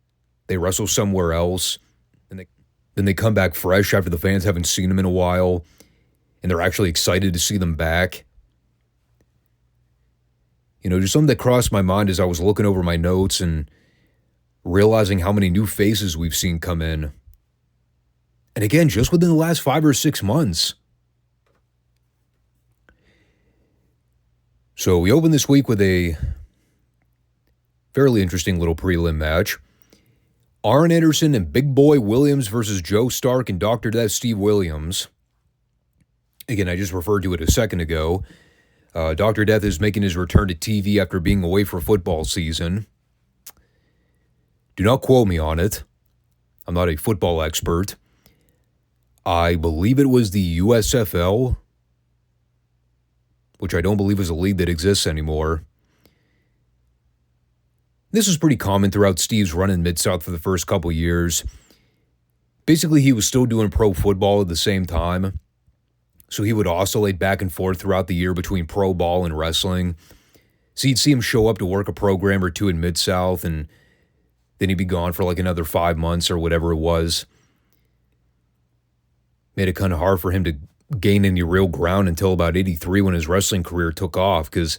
they wrestle somewhere else, and then they come back fresh after the fans haven't seen them in a while, and they're actually excited to see them back. You know, just something that crossed my mind as I was looking over my notes and realizing how many new faces we've seen come in. And again, just within the last 5 or 6 months. So we opened this week with a Fairly interesting little prelim match. Arn Anderson and Big Boy Williams versus Joe Stark and Dr. Death Steve Williams. Again, I just referred to it a second ago. Dr. Death is making his return to TV after being away for football season. Do not quote me on it. I'm not a football expert. I believe it was the USFL, which I don't believe is a league that exists anymore. This was pretty common throughout Steve's run in Mid-South for the first couple years. Basically, he was still doing pro football at the same time, so he would oscillate back and forth throughout the year between pro ball and wrestling. So you'd see him show up to work a program or two in Mid-South, and then he'd be gone for like another 5 months or whatever it was. Made it kind of hard for him to gain any real ground until about 83 when his wrestling career took off, because,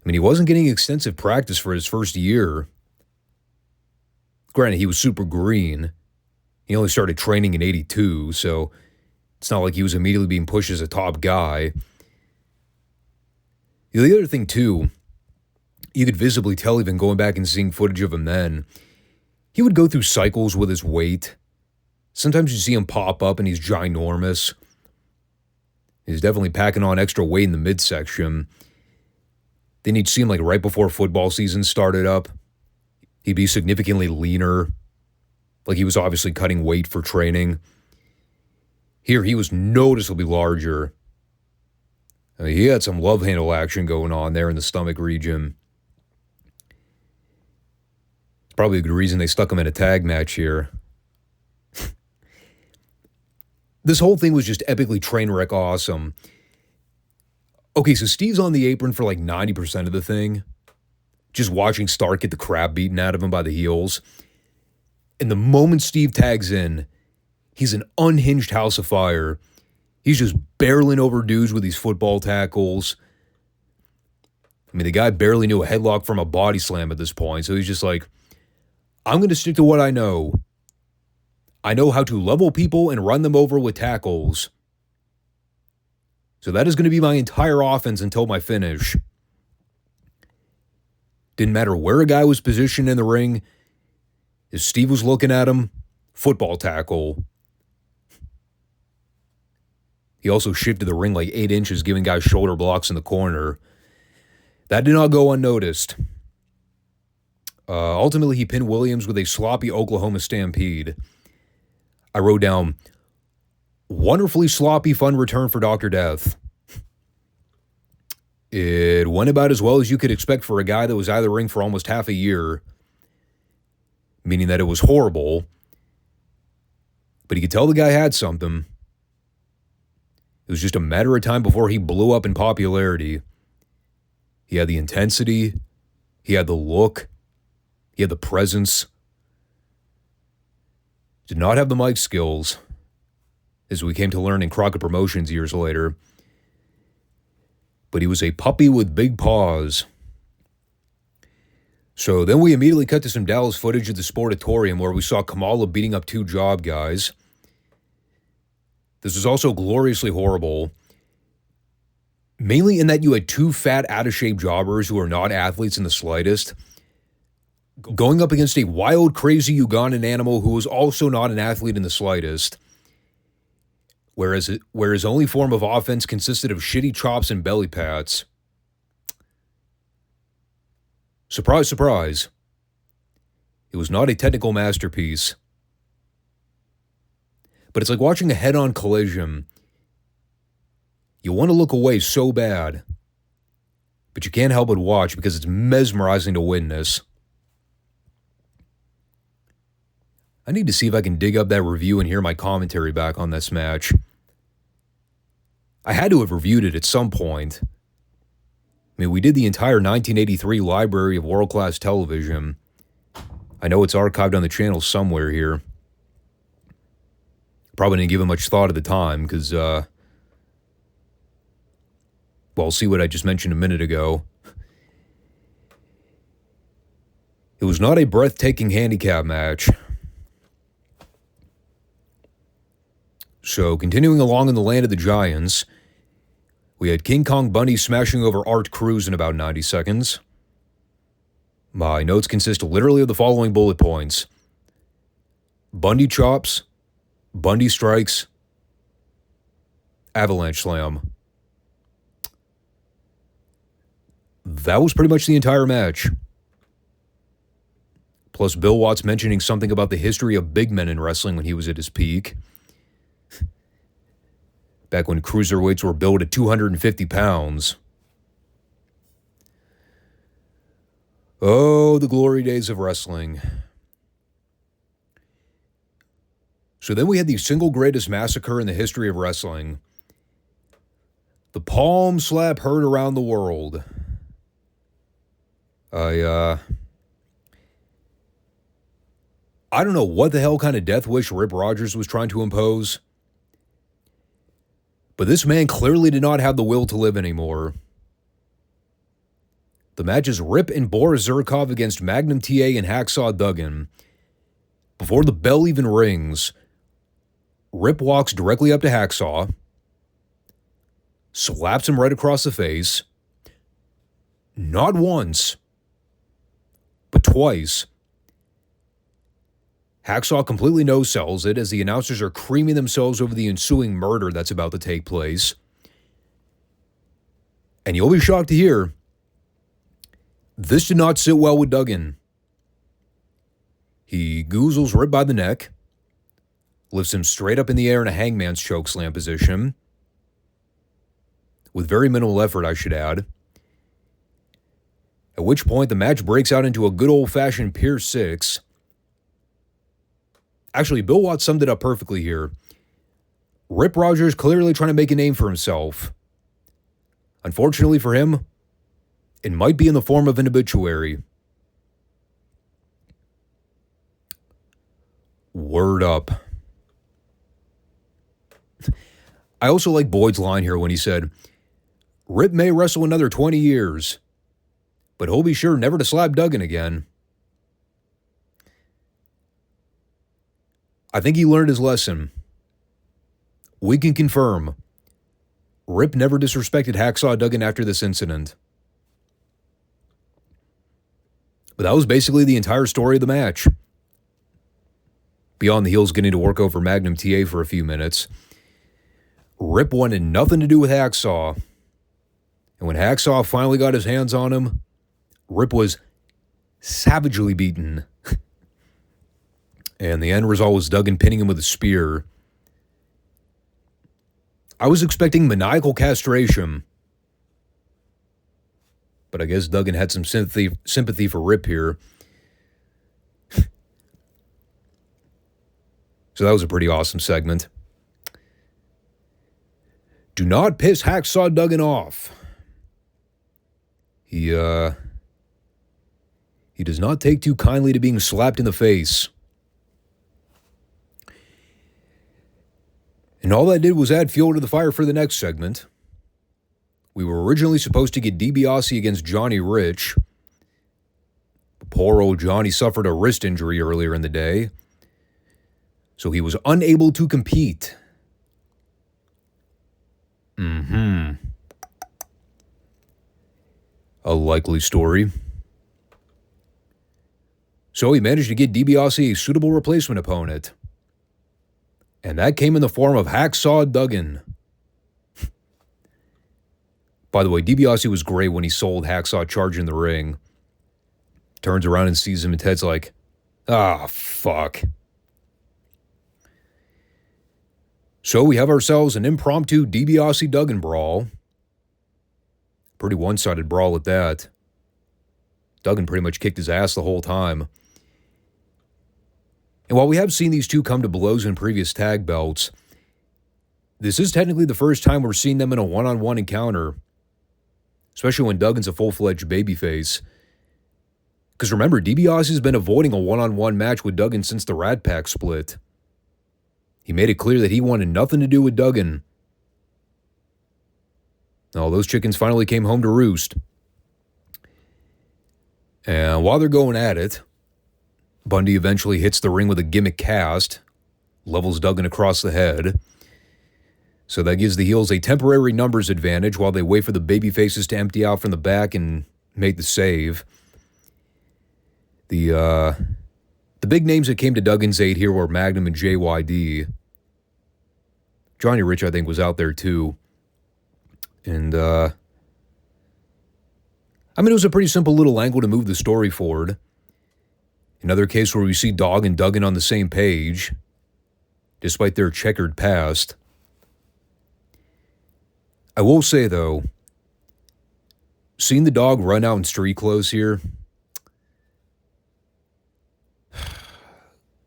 I mean, he wasn't getting extensive practice for his first year. Granted, he was super green. He only started training in 82, so it's not like he was immediately being pushed as a top guy. The other thing, too, you could visibly tell even going back and seeing footage of him then, he would go through cycles with his weight. Sometimes you see him pop up and he's ginormous. He's definitely packing on extra weight in the midsection. Then you'd see him like right before football season started up. He'd be significantly leaner. Like he was obviously cutting weight for training. Here, he was noticeably larger. I mean, he had some love handle action going on there in the stomach region. It's probably a good reason they stuck him in a tag match here. This whole thing was just epically train wreck awesome. Okay, so Steve's on the apron for like 90% of the thing. Just watching Stark get the crap beaten out of him by the heels. And the moment Steve tags in, he's an unhinged house of fire. He's just barreling over dudes with these football tackles. I mean, the guy barely knew a headlock from a body slam at this point, so he's just like, I'm going to stick to what I know. I know how to level people and run them over with tackles. So that is going to be my entire offense until my finish. Didn't matter where a guy was positioned in the ring. If Steve was looking at him, football tackle. He also shifted the ring like 8 inches, giving guys shoulder blocks in the corner. That did not go unnoticed. Ultimately, he pinned Williams with a sloppy Oklahoma Stampede. I wrote down, wonderfully sloppy, fun return for Dr. Death. It went about as well as you could expect for a guy that was out of the ring for almost half a year, meaning that it was horrible, but he could tell the guy had something. It was just a matter of time before he blew up in popularity. He had the intensity, he had the look, he had the presence. Did not have the mic skills, as we came to learn in Crockett Promotions years later. But he was a puppy with big paws. So then we immediately cut to some Dallas footage of the Sportatorium where we saw Kamala beating up 2 job guys. This was also gloriously horrible, mainly in that you had 2 fat, out-of-shape jobbers who are not athletes in the slightest, going up against a wild, crazy Ugandan animal who was also not an athlete in the slightest, where his only form of offense consisted of shitty chops and belly pats. Surprise, surprise. It was not a technical masterpiece. But it's like watching a head-on collision. You want to look away so bad, but you can't help but watch because it's mesmerizing to witness. I need to see if I can dig up that review and hear my commentary back on this match. I had to have reviewed it at some point. I mean, we did the entire 1983 library of world-class television. I know it's archived on the channel somewhere here. Probably didn't give it much thought at the time because, well, see what I just mentioned a minute ago. It was not a breathtaking handicap match. So, continuing along in the land of the Giants, we had King Kong Bundy smashing over Art Cruz in about 90 seconds. My notes consist literally of the following bullet points: Bundy chops, Bundy strikes, avalanche slam. That was pretty much the entire match. Plus Bill Watts mentioning something about the history of big men in wrestling when he was at his peak. Back when cruiserweights were billed at 250 pounds. Oh, the glory days of wrestling. So then we had the single greatest massacre in the history of wrestling. The palm slap heard around the world. I don't know what the hell kind of death wish Rip Rogers was trying to impose, but this man clearly did not have the will to live anymore. The match is Rip and Boris Zurkov against Magnum TA and Hacksaw Duggan. Before the bell even rings, Rip walks directly up to Hacksaw, slaps him right across the face, not once, but twice. Hacksaw completely no-sells it as the announcers are creaming themselves over the ensuing murder that's about to take place. And you'll be shocked to hear, this did not sit well with Duggan. He goozles Rip by the neck, lifts him straight up in the air in a hangman's chokeslam position, with very minimal effort, I should add. At which point the match breaks out into a good old-fashioned Pier 6. Actually, Bill Watts summed it up perfectly here. Rip Rogers clearly trying to make a name for himself. Unfortunately for him, it might be in the form of an obituary. Word up. I also like Boyd's line here when he said, Rip may wrestle another 20 years, but he'll be sure never to slap Duggan again. I think he learned his lesson. We can confirm, Rip never disrespected Hacksaw Duggan after this incident. But that was basically the entire story of the match. Beyond the heels getting to work over Magnum TA for a few minutes, Rip wanted nothing to do with Hacksaw. And when Hacksaw finally got his hands on him, Rip was savagely beaten. And the end result was Duggan pinning him with a spear. I was expecting maniacal castration, but I guess Duggan had some sympathy for Rip here. So that was a pretty awesome segment. Do not piss Hacksaw Duggan off. He does not take too kindly to being slapped in the face. And all that did was add fuel to the fire for the next segment. We were originally supposed to get DiBiase against Johnny Rich. Poor old Johnny suffered a wrist injury earlier in the day, so he was unable to compete. A likely story. So he managed to get DiBiase a suitable replacement opponent. And that came in the form of Hacksaw Duggan. By the way, DiBiase was great when he sold Hacksaw charge in the ring. Turns around and sees him and Ted's like, fuck. So we have ourselves an impromptu DiBiase Duggan brawl. Pretty one-sided brawl at that. Duggan pretty much kicked his ass the whole time. And while we have seen these two come to blows in previous tag belts, this is technically the first time we're seeing them in a one-on-one encounter, especially when Duggan's a full-fledged babyface. Because remember, DiBiase has been avoiding a one-on-one match with Duggan since the Rat Pack split. He made it clear that he wanted nothing to do with Duggan. Now, those chickens finally came home to roost. And while they're going at it, Bundy eventually hits the ring with a gimmick cast, levels Duggan across the head. So that gives the heels a temporary numbers advantage while they wait for the babyfaces to empty out from the back and make the save. The big names that came to Duggan's aid here were Magnum and JYD. Johnny Rich, I think, was out there too. And, it was a pretty simple little angle to move the story forward. Another case where we see Dog and Duggan on the same page, despite their checkered past. I will say, though, seeing the Dog run out in street clothes here,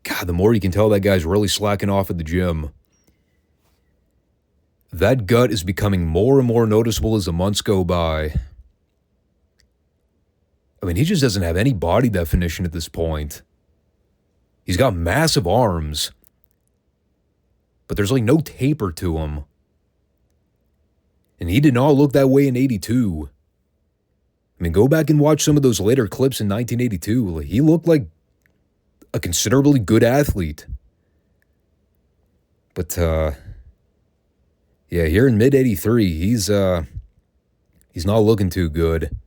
God, the more you can tell that guy's really slacking off at the gym. That gut is becoming more and more noticeable as the months go by. He just doesn't have any body definition at this point. He's got massive arms, but there's no taper to him. And he did not look that way in 82. Go back and watch some of those later clips in 1982. He looked like a considerably good athlete. But, here in mid-83, he's not looking too good.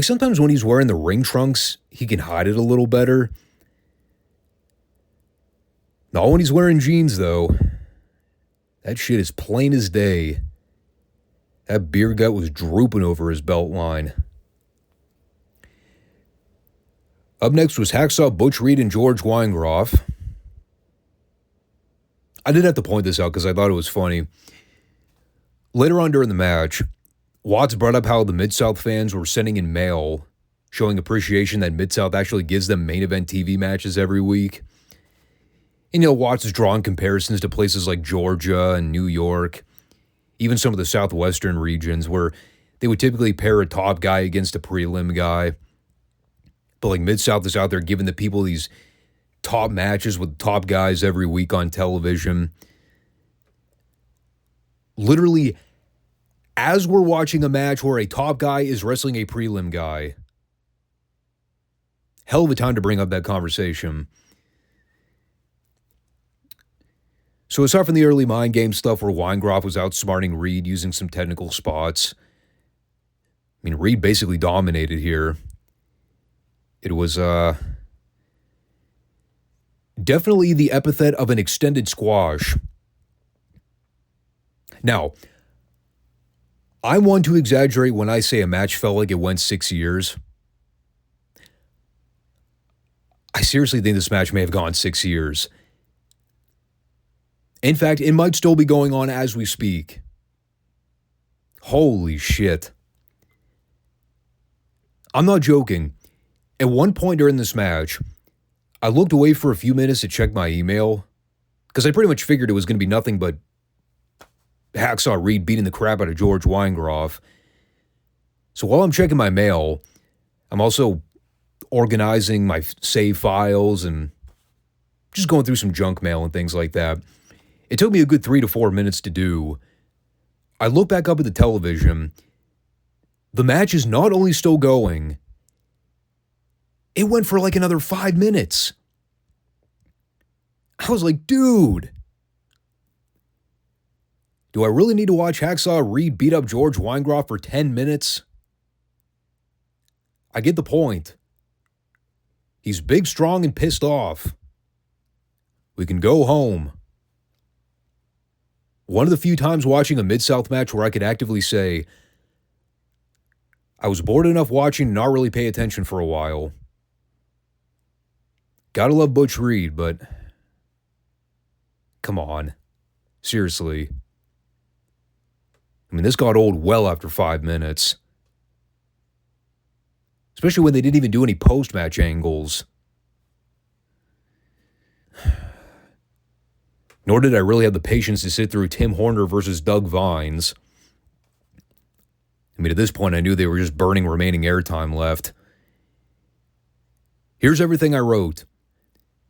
Sometimes when he's wearing the ring trunks, he can hide it a little better. Not when he's wearing jeans, though. That shit is plain as day. That beer gut was drooping over his belt line. Up next was Hacksaw, Butch Reed, and George Weingroff. I did have to point this out because I thought it was funny. Later on during the match, Watts brought up how the Mid-South fans were sending in mail, showing appreciation that Mid-South actually gives them main event TV matches every week. And, Watts is drawing comparisons to places like Georgia and New York, even some of the southwestern regions where they would typically pair a top guy against a prelim guy. But, Mid-South is out there giving the people these top matches with top guys every week on television. Literally, as we're watching a match where a top guy is wrestling a prelim guy. Hell of a time to bring up that conversation. So aside from the early mind game stuff where Weingroff was outsmarting Reed using some technical spots, Reed basically dominated here. It was definitely the epithet of an extended squash. Now, I want to exaggerate when I say a match felt like it went 6 years. I seriously think this match may have gone 6 years. In fact, it might still be going on as we speak. Holy shit. I'm not joking. At one point during this match, I looked away for a few minutes to check my email because I pretty much figured it was going to be nothing but Hacksaw Reed beating the crap out of George Weingroff. So while I'm checking my mail, I'm also organizing my save files and just going through some junk mail and things like that. It took me a good 3 to 4 minutes to do. I look back up at the television. The match is not only still going, it went for another 5 minutes. I was like, dude, do I really need to watch Hacksaw Reed beat up George Weingroff for 10 minutes? I get the point. He's big, strong, and pissed off. We can go home. One of the few times watching a Mid-South match where I could actively say, I was bored enough watching to not really pay attention for a while. Gotta love Butch Reed, but come on. Seriously. This got old well after 5 minutes. Especially when they didn't even do any post-match angles. Nor did I really have the patience to sit through Tim Horner versus Doug Vines. At this point, I knew they were just burning remaining airtime left. Here's everything I wrote.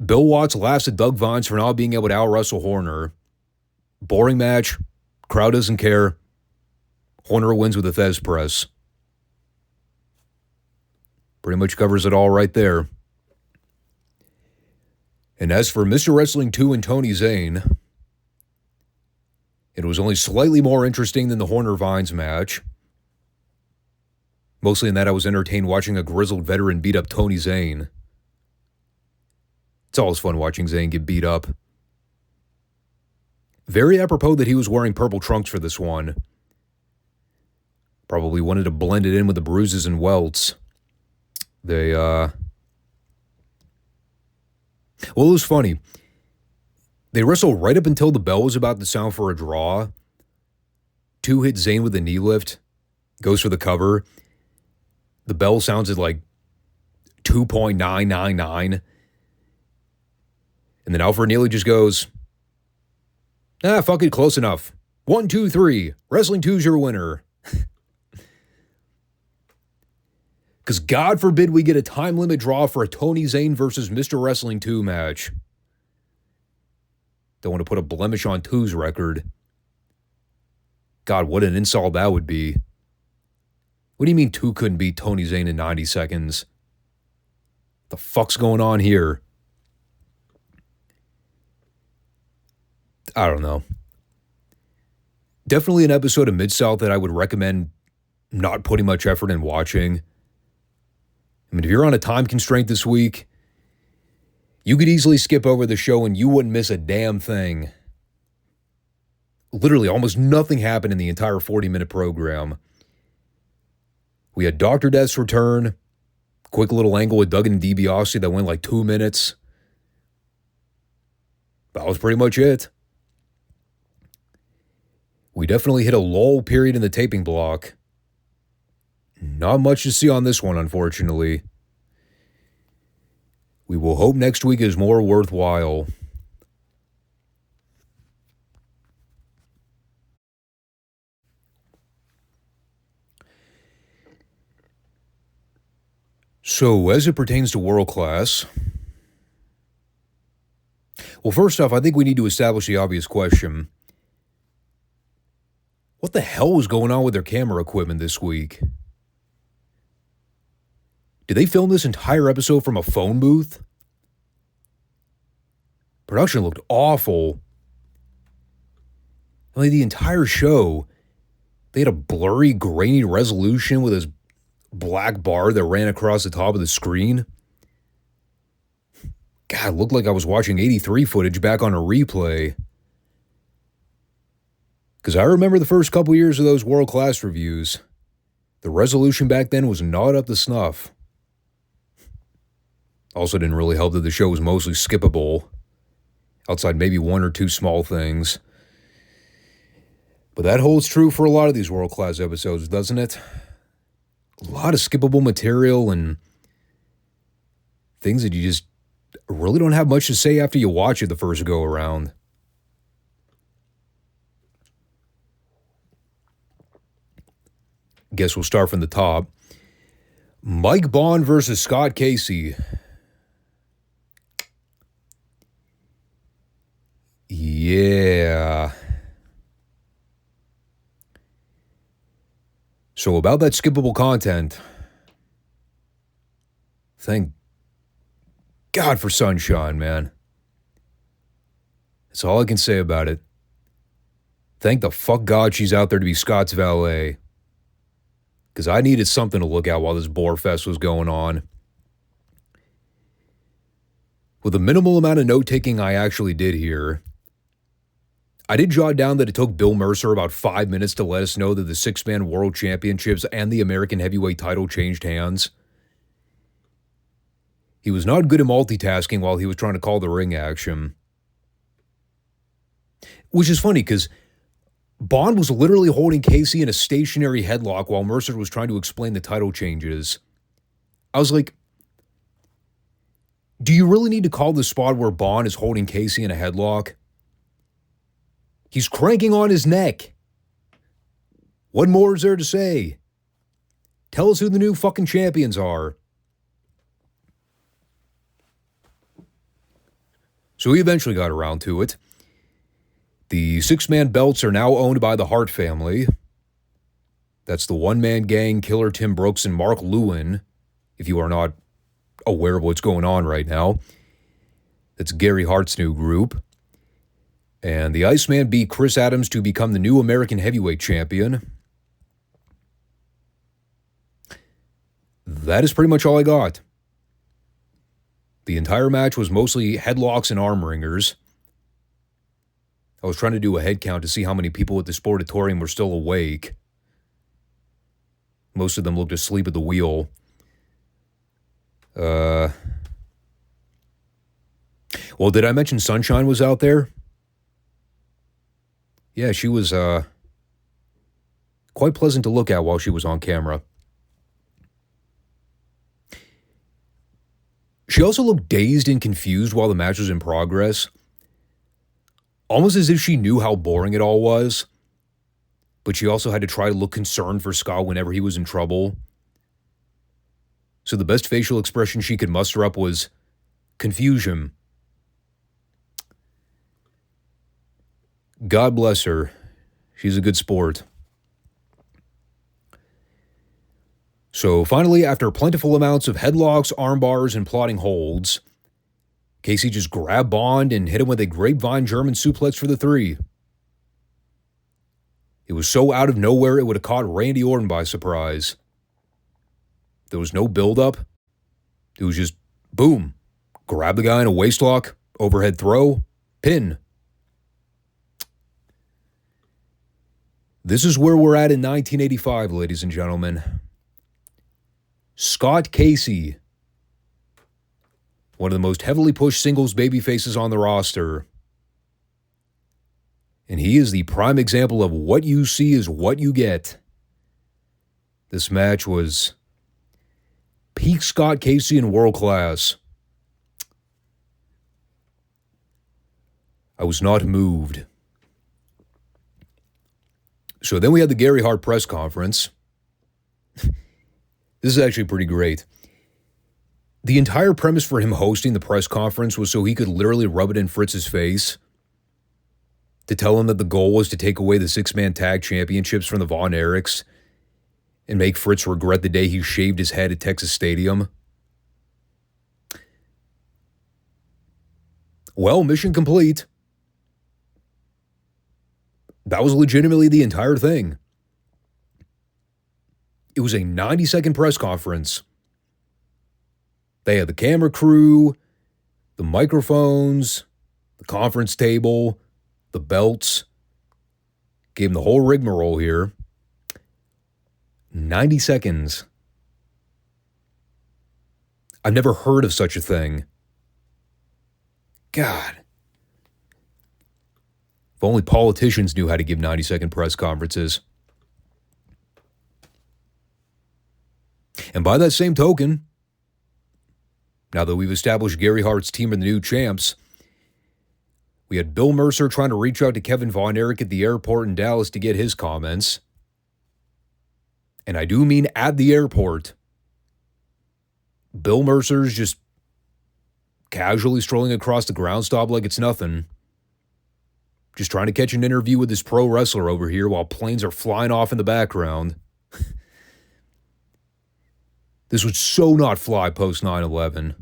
Bill Watts laughs at Doug Vines for not being able to out-wrestle Horner. Boring match. Crowd doesn't care. Horner wins with a Thez press. Pretty much covers it all right there. And as for Mr. Wrestling 2 and Tony Zane, it was only slightly more interesting than the Horner-Vines match. Mostly in that I was entertained watching a grizzled veteran beat up Tony Zane. It's always fun watching Zane get beat up. Very apropos that he was wearing purple trunks for this one. Probably wanted to blend it in with the bruises and welts. Well, it was funny. They wrestled right up until the bell was about to sound for a draw. 2 hit Zane with a knee lift. Goes for the cover. The bell sounds at like 2.999. And then Alfred Neely just goes, fuck it, close enough. 1, 2, 3. Wrestling 2's your winner. Because God forbid we get a time limit draw for a Tony Zane versus Mr. Wrestling 2 match. Don't want to put a blemish on 2's record. God, what an insult that would be. What do you mean 2 couldn't beat Tony Zane in 90 seconds? The fuck's going on here? I don't know. Definitely an episode of Mid-South that I would recommend not putting much effort in watching. I mean, if you're on a time constraint this week, you could easily skip over the show and you wouldn't miss a damn thing. Literally, almost nothing happened in the entire 40-minute program. We had Dr. Death's return, quick little angle with Duggan and DiBiase that went like 2 minutes. That was pretty much it. We definitely hit a lull period in the taping block. Not much to see on this one, unfortunately. We will hope next week is more worthwhile. So, as it pertains to World Class, well, first off, I think we need to establish the obvious question. What the hell was going on with their camera equipment this week? Did they film this entire episode from a phone booth? Production looked awful. I mean, the entire show, they had a blurry, grainy resolution with this black bar that ran across the top of the screen. God, it looked like I was watching 83 footage back on a replay. Because I remember the first couple years of those World Class reviews. The resolution back then was not up to snuff. Also didn't really help that the show was mostly skippable. Outside maybe 1 or 2 small things. But that holds true for a lot of these World Class episodes, doesn't it? A lot of skippable material and things that you just really don't have much to say after you watch it the first go around. Guess we'll start from the top. Mike Bond versus Scott Casey. Yeah. So about that skippable content, thank God for Sunshine, man. That's all I can say about it. Thank the fuck God she's out there to be Scott's valet. Because I needed something to look at while this bore fest was going on. With the minimal amount of note-taking I actually did here, I did jot down that it took Bill Mercer about 5 minutes to let us know that the 6-man World Championships and the American Heavyweight title changed hands. He was not good at multitasking while he was trying to call the ring action. Which is funny because Bond was literally holding Casey in a stationary headlock while Mercer was trying to explain the title changes. I was like, do you really need to call the spot where Bond is holding Casey in a headlock? He's cranking on his neck. What more is there to say? Tell us who the new fucking champions are. So he eventually got around to it. The 6-man belts are now owned by the Hart family. That's the one-man gang, Killer Tim Brooks and Mark Lewin, if you are not aware of what's going on right now. That's Gary Hart's new group. And the Iceman beat Chris Adams to become the new American Heavyweight Champion. that is pretty much all I got. The entire match was mostly headlocks and arm wringers. I was trying to do a head count to see how many people at the Sportatorium were still awake. Most of them looked asleep at the wheel. Well, did I mention Sunshine was out there? Yeah, she was quite pleasant to look at while she was on camera. She also looked dazed and confused while the match was in progress. Almost as if she knew how boring it all was. But she also had to try to look concerned for Scott whenever he was in trouble. So the best facial expression she could muster up was confusion. God bless her. She's a good sport. So finally, after plentiful amounts of headlocks, arm bars, and plotting holds, Casey just grabbed Bond and hit him with a grapevine German suplex for the 3. It was so out of nowhere it would have caught Randy Orton by surprise. There was no build-up. It was just, boom, grab the guy in a waistlock, overhead throw, pin. This is where we're at in 1985, ladies and gentlemen. Scott Casey, one of the most heavily pushed singles babyfaces on the roster. And he is the prime example of what you see is what you get. This match was peak Scott Casey in world class. I was not moved. So then we had the Gary Hart press conference. This is actually pretty great. The entire premise for him hosting the press conference was so he could literally rub it in Fritz's face to tell him that the goal was to take away the 6-man tag championships from the Von Erichs and make Fritz regret the day he shaved his head at Texas Stadium. Well, mission complete. That was legitimately the entire thing. It was a 90-second press conference. They had the camera crew, the microphones, the conference table, the belts. Gave him the whole rigmarole here. 90 seconds. I've never heard of such a thing. God. If only politicians knew how to give 90-second press conferences. And by that same token, now that we've established Gary Hart's team are the new champs, we had Bill Mercer trying to reach out to Kevin Von Erich at the airport in Dallas to get his comments. And I do mean at the airport. Bill Mercer's just casually strolling across the ground stop like it's nothing. Just trying to catch an interview with this pro wrestler over here while planes are flying off in the background. This would so not fly post 9/11.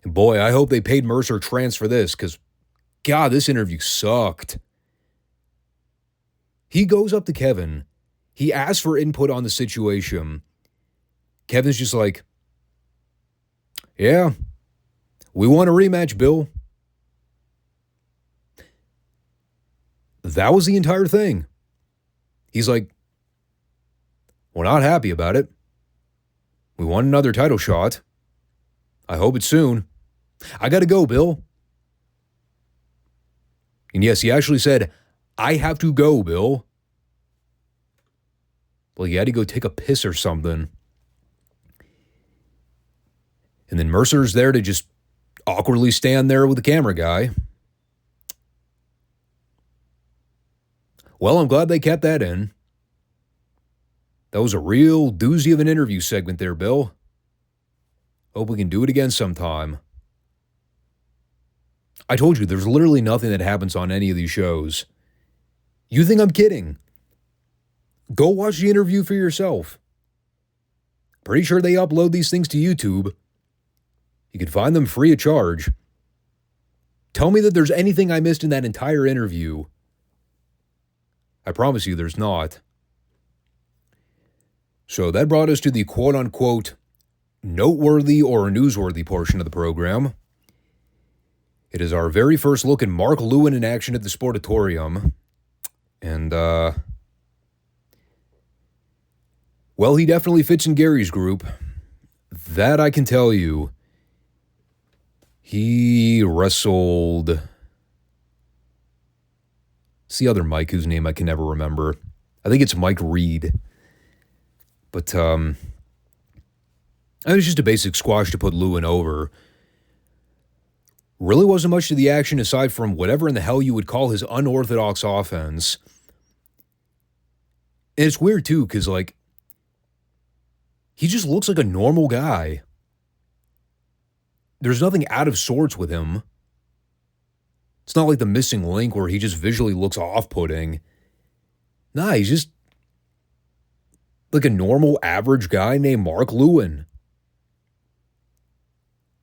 And boy, I hope they paid Mercer trans for this, because, God, this interview sucked. He goes up to Kevin. He asks for input on the situation. Kevin's just like, yeah, we want a rematch, Bill. That was the entire thing. He's like, we're not happy about it. We want another title shot. I hope it's soon. I gotta go, Bill. And yes, he actually said, I have to go, Bill. Well, he had to go take a piss or something. And then Mercer's there to just awkwardly stand there with the camera guy. Well, I'm glad they kept that in. That was a real doozy of an interview segment there, Bill. Hope we can do it again sometime. I told you, there's literally nothing that happens on any of these shows. You think I'm kidding? Go watch the interview for yourself. Pretty sure they upload these things to YouTube. You can find them free of charge. Tell me that there's anything I missed in that entire interview. I promise you there's not. So that brought us to the quote-unquote noteworthy or newsworthy portion of the program. It is our very first look at Mark Lewin in action at the Sportatorium. And, well, he definitely fits in Gary's group. That I can tell you. He wrestled... It's the other Mike whose name I can never remember. I think it's Mike Reed. But, it was just a basic squash to put Lewin over. Really wasn't much to the action aside from whatever in the hell you would call his unorthodox offense. And it's weird, too, because, like, he just looks like a normal guy. There's nothing out of sorts with him. It's not like the missing link where he just visually looks off-putting. Nah, he's just like a normal, average guy named Mark Lewin.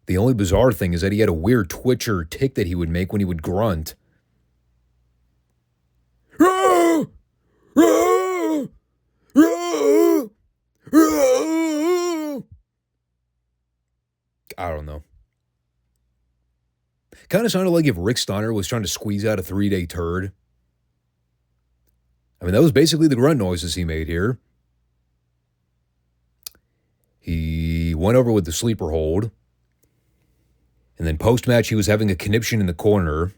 The only bizarre thing is that he had a weird twitch or tick that he would make when he would grunt. I don't know. Kind of sounded like if Rick Steiner was trying to squeeze out a 3-day turd. I mean, that was basically the grunt noises he made here. He went over with the sleeper hold. And then post-match, he was having a conniption in the corner.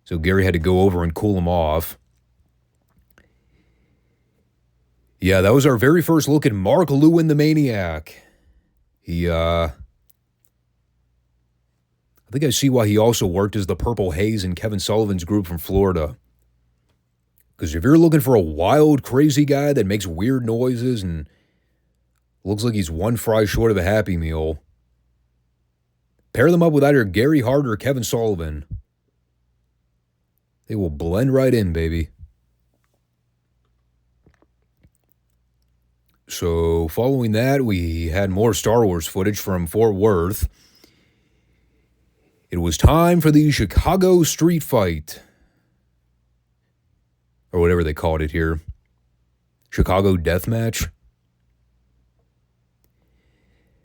So Gary had to go over and cool him off. Yeah, that was our very first look at Mark Lewin, the Maniac. I think I see why he also worked as the Purple Haze in Kevin Sullivan's group from Florida. Because if you're looking for a wild, crazy guy that makes weird noises and looks like he's one fry short of a Happy Meal, pair them up with either Gary Hart or Kevin Sullivan. They will blend right in, baby. So following that, we had more Star Wars footage from Fort Worth. It was time for the Chicago Street Fight. Or whatever they called it here. Chicago Death Match.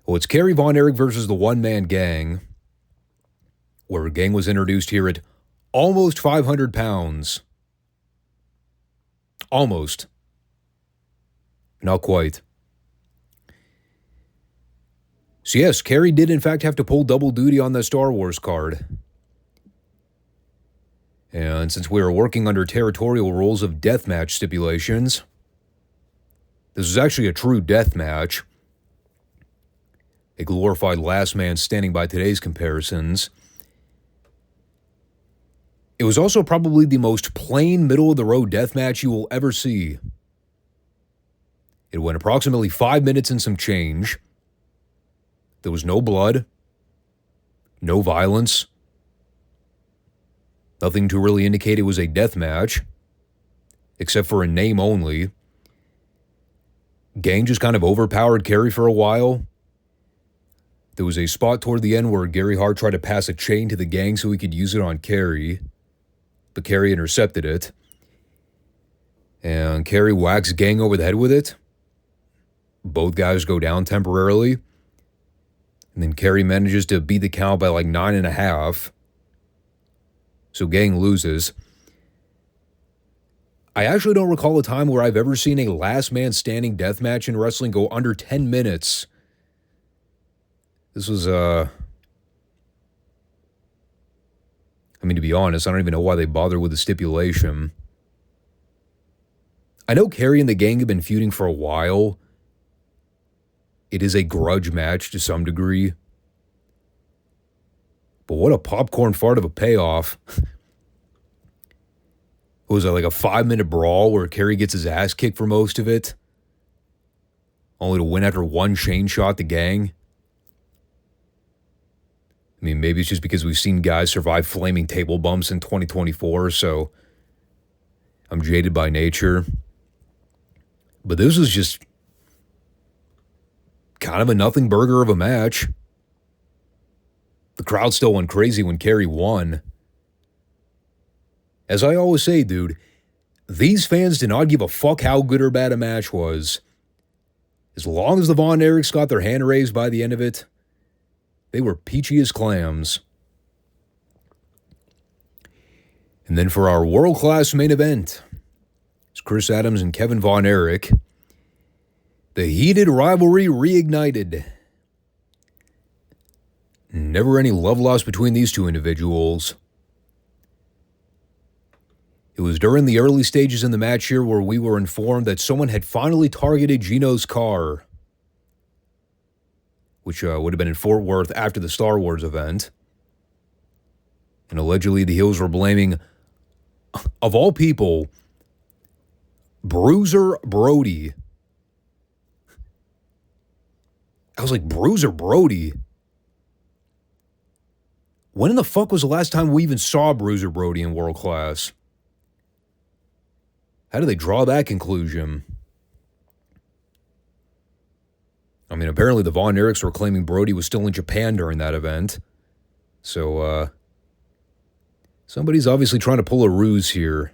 Well, it's Kerry Von Erich versus the One Man Gang. Where a gang was introduced here at almost 500 pounds. Almost. Not quite. So yes, Kerry did in fact have to pull double duty on the Star Wars card. And since we were working under territorial rules of deathmatch stipulations, this was actually a true death match. A glorified last man standing by today's comparisons. It was also probably the most plain middle-of-the-road death match you will ever see. It went approximately 5 minutes and some change. There was no blood, no violence, nothing to really indicate it was a death match, except for a name only. Gang just kind of overpowered Kerry for a while. There was a spot toward the end where Gary Hart tried to pass a chain to the gang so he could use it on Kerry, but Kerry intercepted it. And Kerry whacks Gang over the head with it. Both guys go down temporarily. And then Kerry manages to beat the count by like 9.5. So Gang loses. I actually don't recall a time where I've ever seen a last man standing death match in wrestling go under 10 minutes. This was, I mean, to be honest, I don't even know why they bother with the stipulation. I know Kerry and the Gang have been feuding for a while. It is a grudge match to some degree. But what a popcorn fart of a payoff. Was it like a 5-minute brawl where Kerry gets his ass kicked for most of it? Only to win after one chain shot the Gang? I mean, maybe it's just because we've seen guys survive flaming table bumps in 2024, so I'm jaded by nature. But this was just kind of a nothing burger of a match. The crowd still went crazy when Kerry won. As I always say, dude, these fans did not give a fuck how good or bad a match was. As long as the Von Erichs got their hand raised by the end of it, they were peachy as clams. And then for our world-class main event, it's Chris Adams and Kevin Von Erich. The heated rivalry reignited. Never any love lost between these two individuals. It was during the early stages in the match here where we were informed that someone had finally targeted Gino's car, which would have been in Fort Worth after the Star Wars event. And allegedly the heels were blaming, of all people, Bruiser Brody. I was like, Bruiser Brody? When in the fuck was the last time we even saw Bruiser Brody in World Class? How do they draw that conclusion? I mean, apparently the Von Erichs were claiming Brody was still in Japan during that event. So, somebody's obviously trying to pull a ruse here.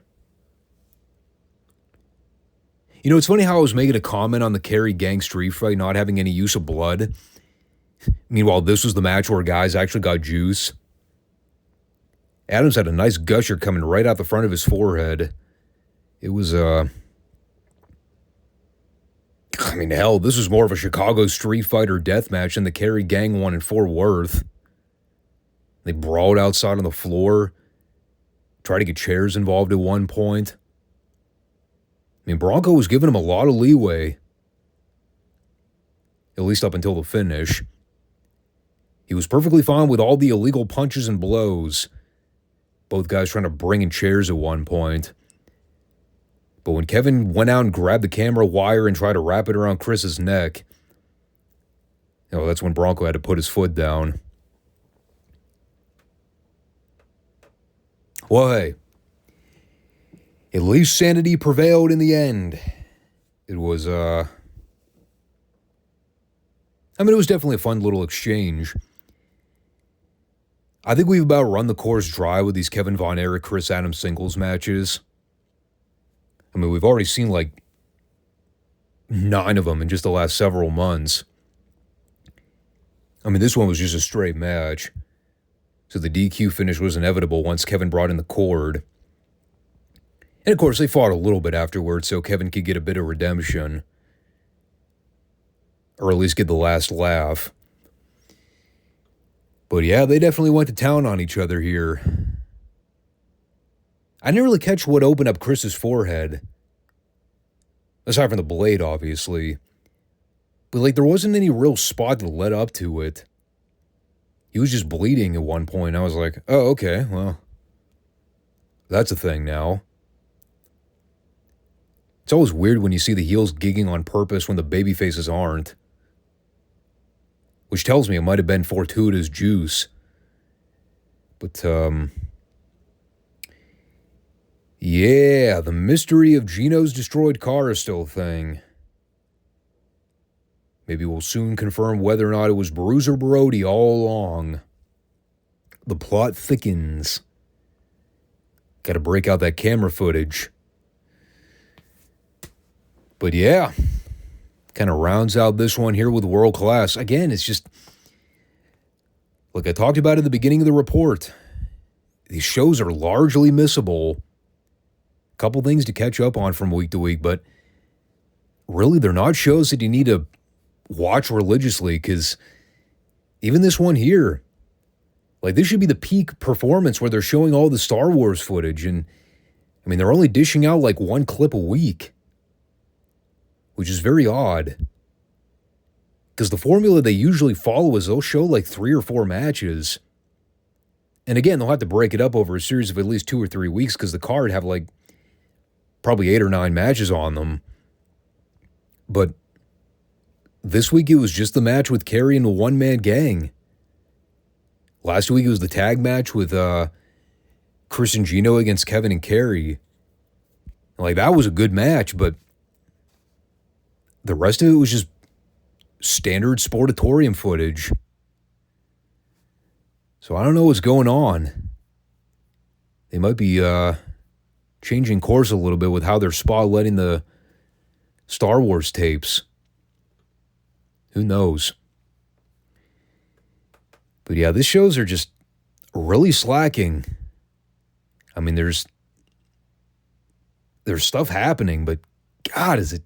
You know, it's funny how I was making a comment on the Kerry Gang street fight not having any use of blood. Meanwhile, this was the match where guys actually got juice. Adams had a nice gusher coming right out the front of his forehead. It was, I mean, hell, this was more of a Chicago Street Fighter death match than the Kerry Gang one in Fort Worth. They brawled outside on the floor, tried to get chairs involved at one point. I mean, Bronco was giving him a lot of leeway, at least up until the finish. He was perfectly fine with all the illegal punches and blows. Both guys trying to bring in chairs at one point. But when Kevin went out and grabbed the camera wire and tried to wrap it around Chris's neck, that's when Bronco had to put his foot down. Well, hey, at least sanity prevailed in the end. It was, it was definitely a fun little exchange. I think we've about run the course dry with these Kevin Von Erich, Chris Adams singles matches. I mean, we've already seen like 9 of them in just the last several months. I mean, this one was just a straight match. So the DQ finish was inevitable once Kevin brought in the cord. And of course, they fought a little bit afterwards so Kevin could get a bit of redemption. Or at least get the last laugh. But yeah, they definitely went to town on each other here. I didn't really catch what opened up Chris's forehead. Aside from the blade, obviously. But, there wasn't any real spot that led up to it. He was just bleeding at one point. I was like, oh, okay, well, that's a thing now. It's always weird when you see the heels gigging on purpose when the baby faces aren't. Which tells me it might have been fortuitous juice. But, yeah, the mystery of Gino's destroyed car is still a thing. Maybe we'll soon confirm whether or not it was Bruiser Brody all along. The plot thickens. Got to break out that camera footage. But yeah, kind of rounds out this one here with World Class. Again, it's just, like I talked about at the beginning of the report, these shows are largely missable. Couple things to catch up on from week to week, but really they're not shows that you need to watch religiously, because even this one here, this should be the peak performance where they're showing all the Star Wars footage, and I mean they're only dishing out one clip a week, which is very odd, because the formula they usually follow is they'll show 3 or 4 matches, and again they'll have to break it up over a series of at least 2 or 3 weeks because the card have probably 8 or 9 matches on them. But this week it was just the match with Kerry and the one-man gang. Last week it was the tag match with Chris and Gino against Kevin and Kerry. That was a good match, but the rest of it was just standard Sportatorium footage. So I don't know what's going on. They might be changing course a little bit with how they're spotlighting the Star Wars tapes. Who knows? But yeah, these shows are just really slacking. I mean, there's stuff happening, but God, is it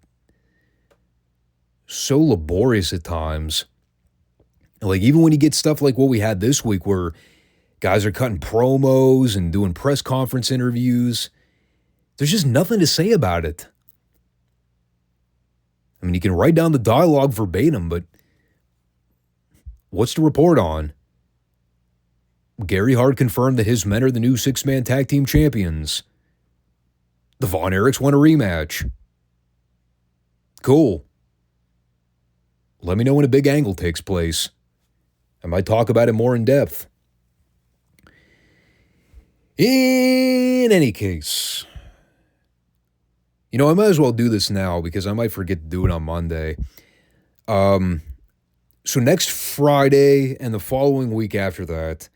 so laborious at times. Like, even when you get stuff like what we had this week where guys are cutting promos and doing press conference interviews, there's just nothing to say about it. I mean, you can write down the dialogue verbatim, but what's to report on? Gary Hart confirmed that his men are the new six-man tag team champions. The Von Erichs won a rematch. Cool. Let me know when a big angle takes place. I might talk about it more in depth. In any case, you know, I might as well do this now because I might forget to do it on Monday. So next Friday and the following week after that,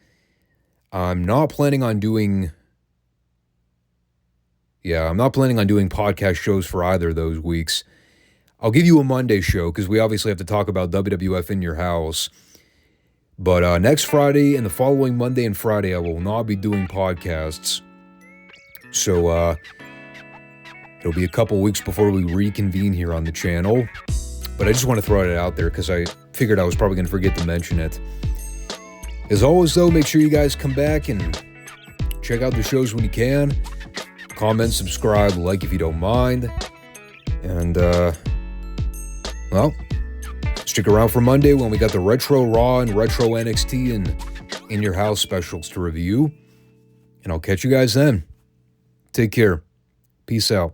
I'm not planning on doing podcast shows for either of those weeks. I'll give you a Monday show because we obviously have to talk about WWF in your house. But next Friday and the following Monday and Friday, I will not be doing podcasts. So it'll be a couple weeks before we reconvene here on the channel. But I just want to throw it out there because I figured I was probably going to forget to mention it. As always, though, make sure you guys come back and check out the shows when you can. Comment, subscribe, like if you don't mind. And, well, stick around for Monday when we got the Retro Raw and Retro NXT and In Your House specials to review. And I'll catch you guys then. Take care. Peace out.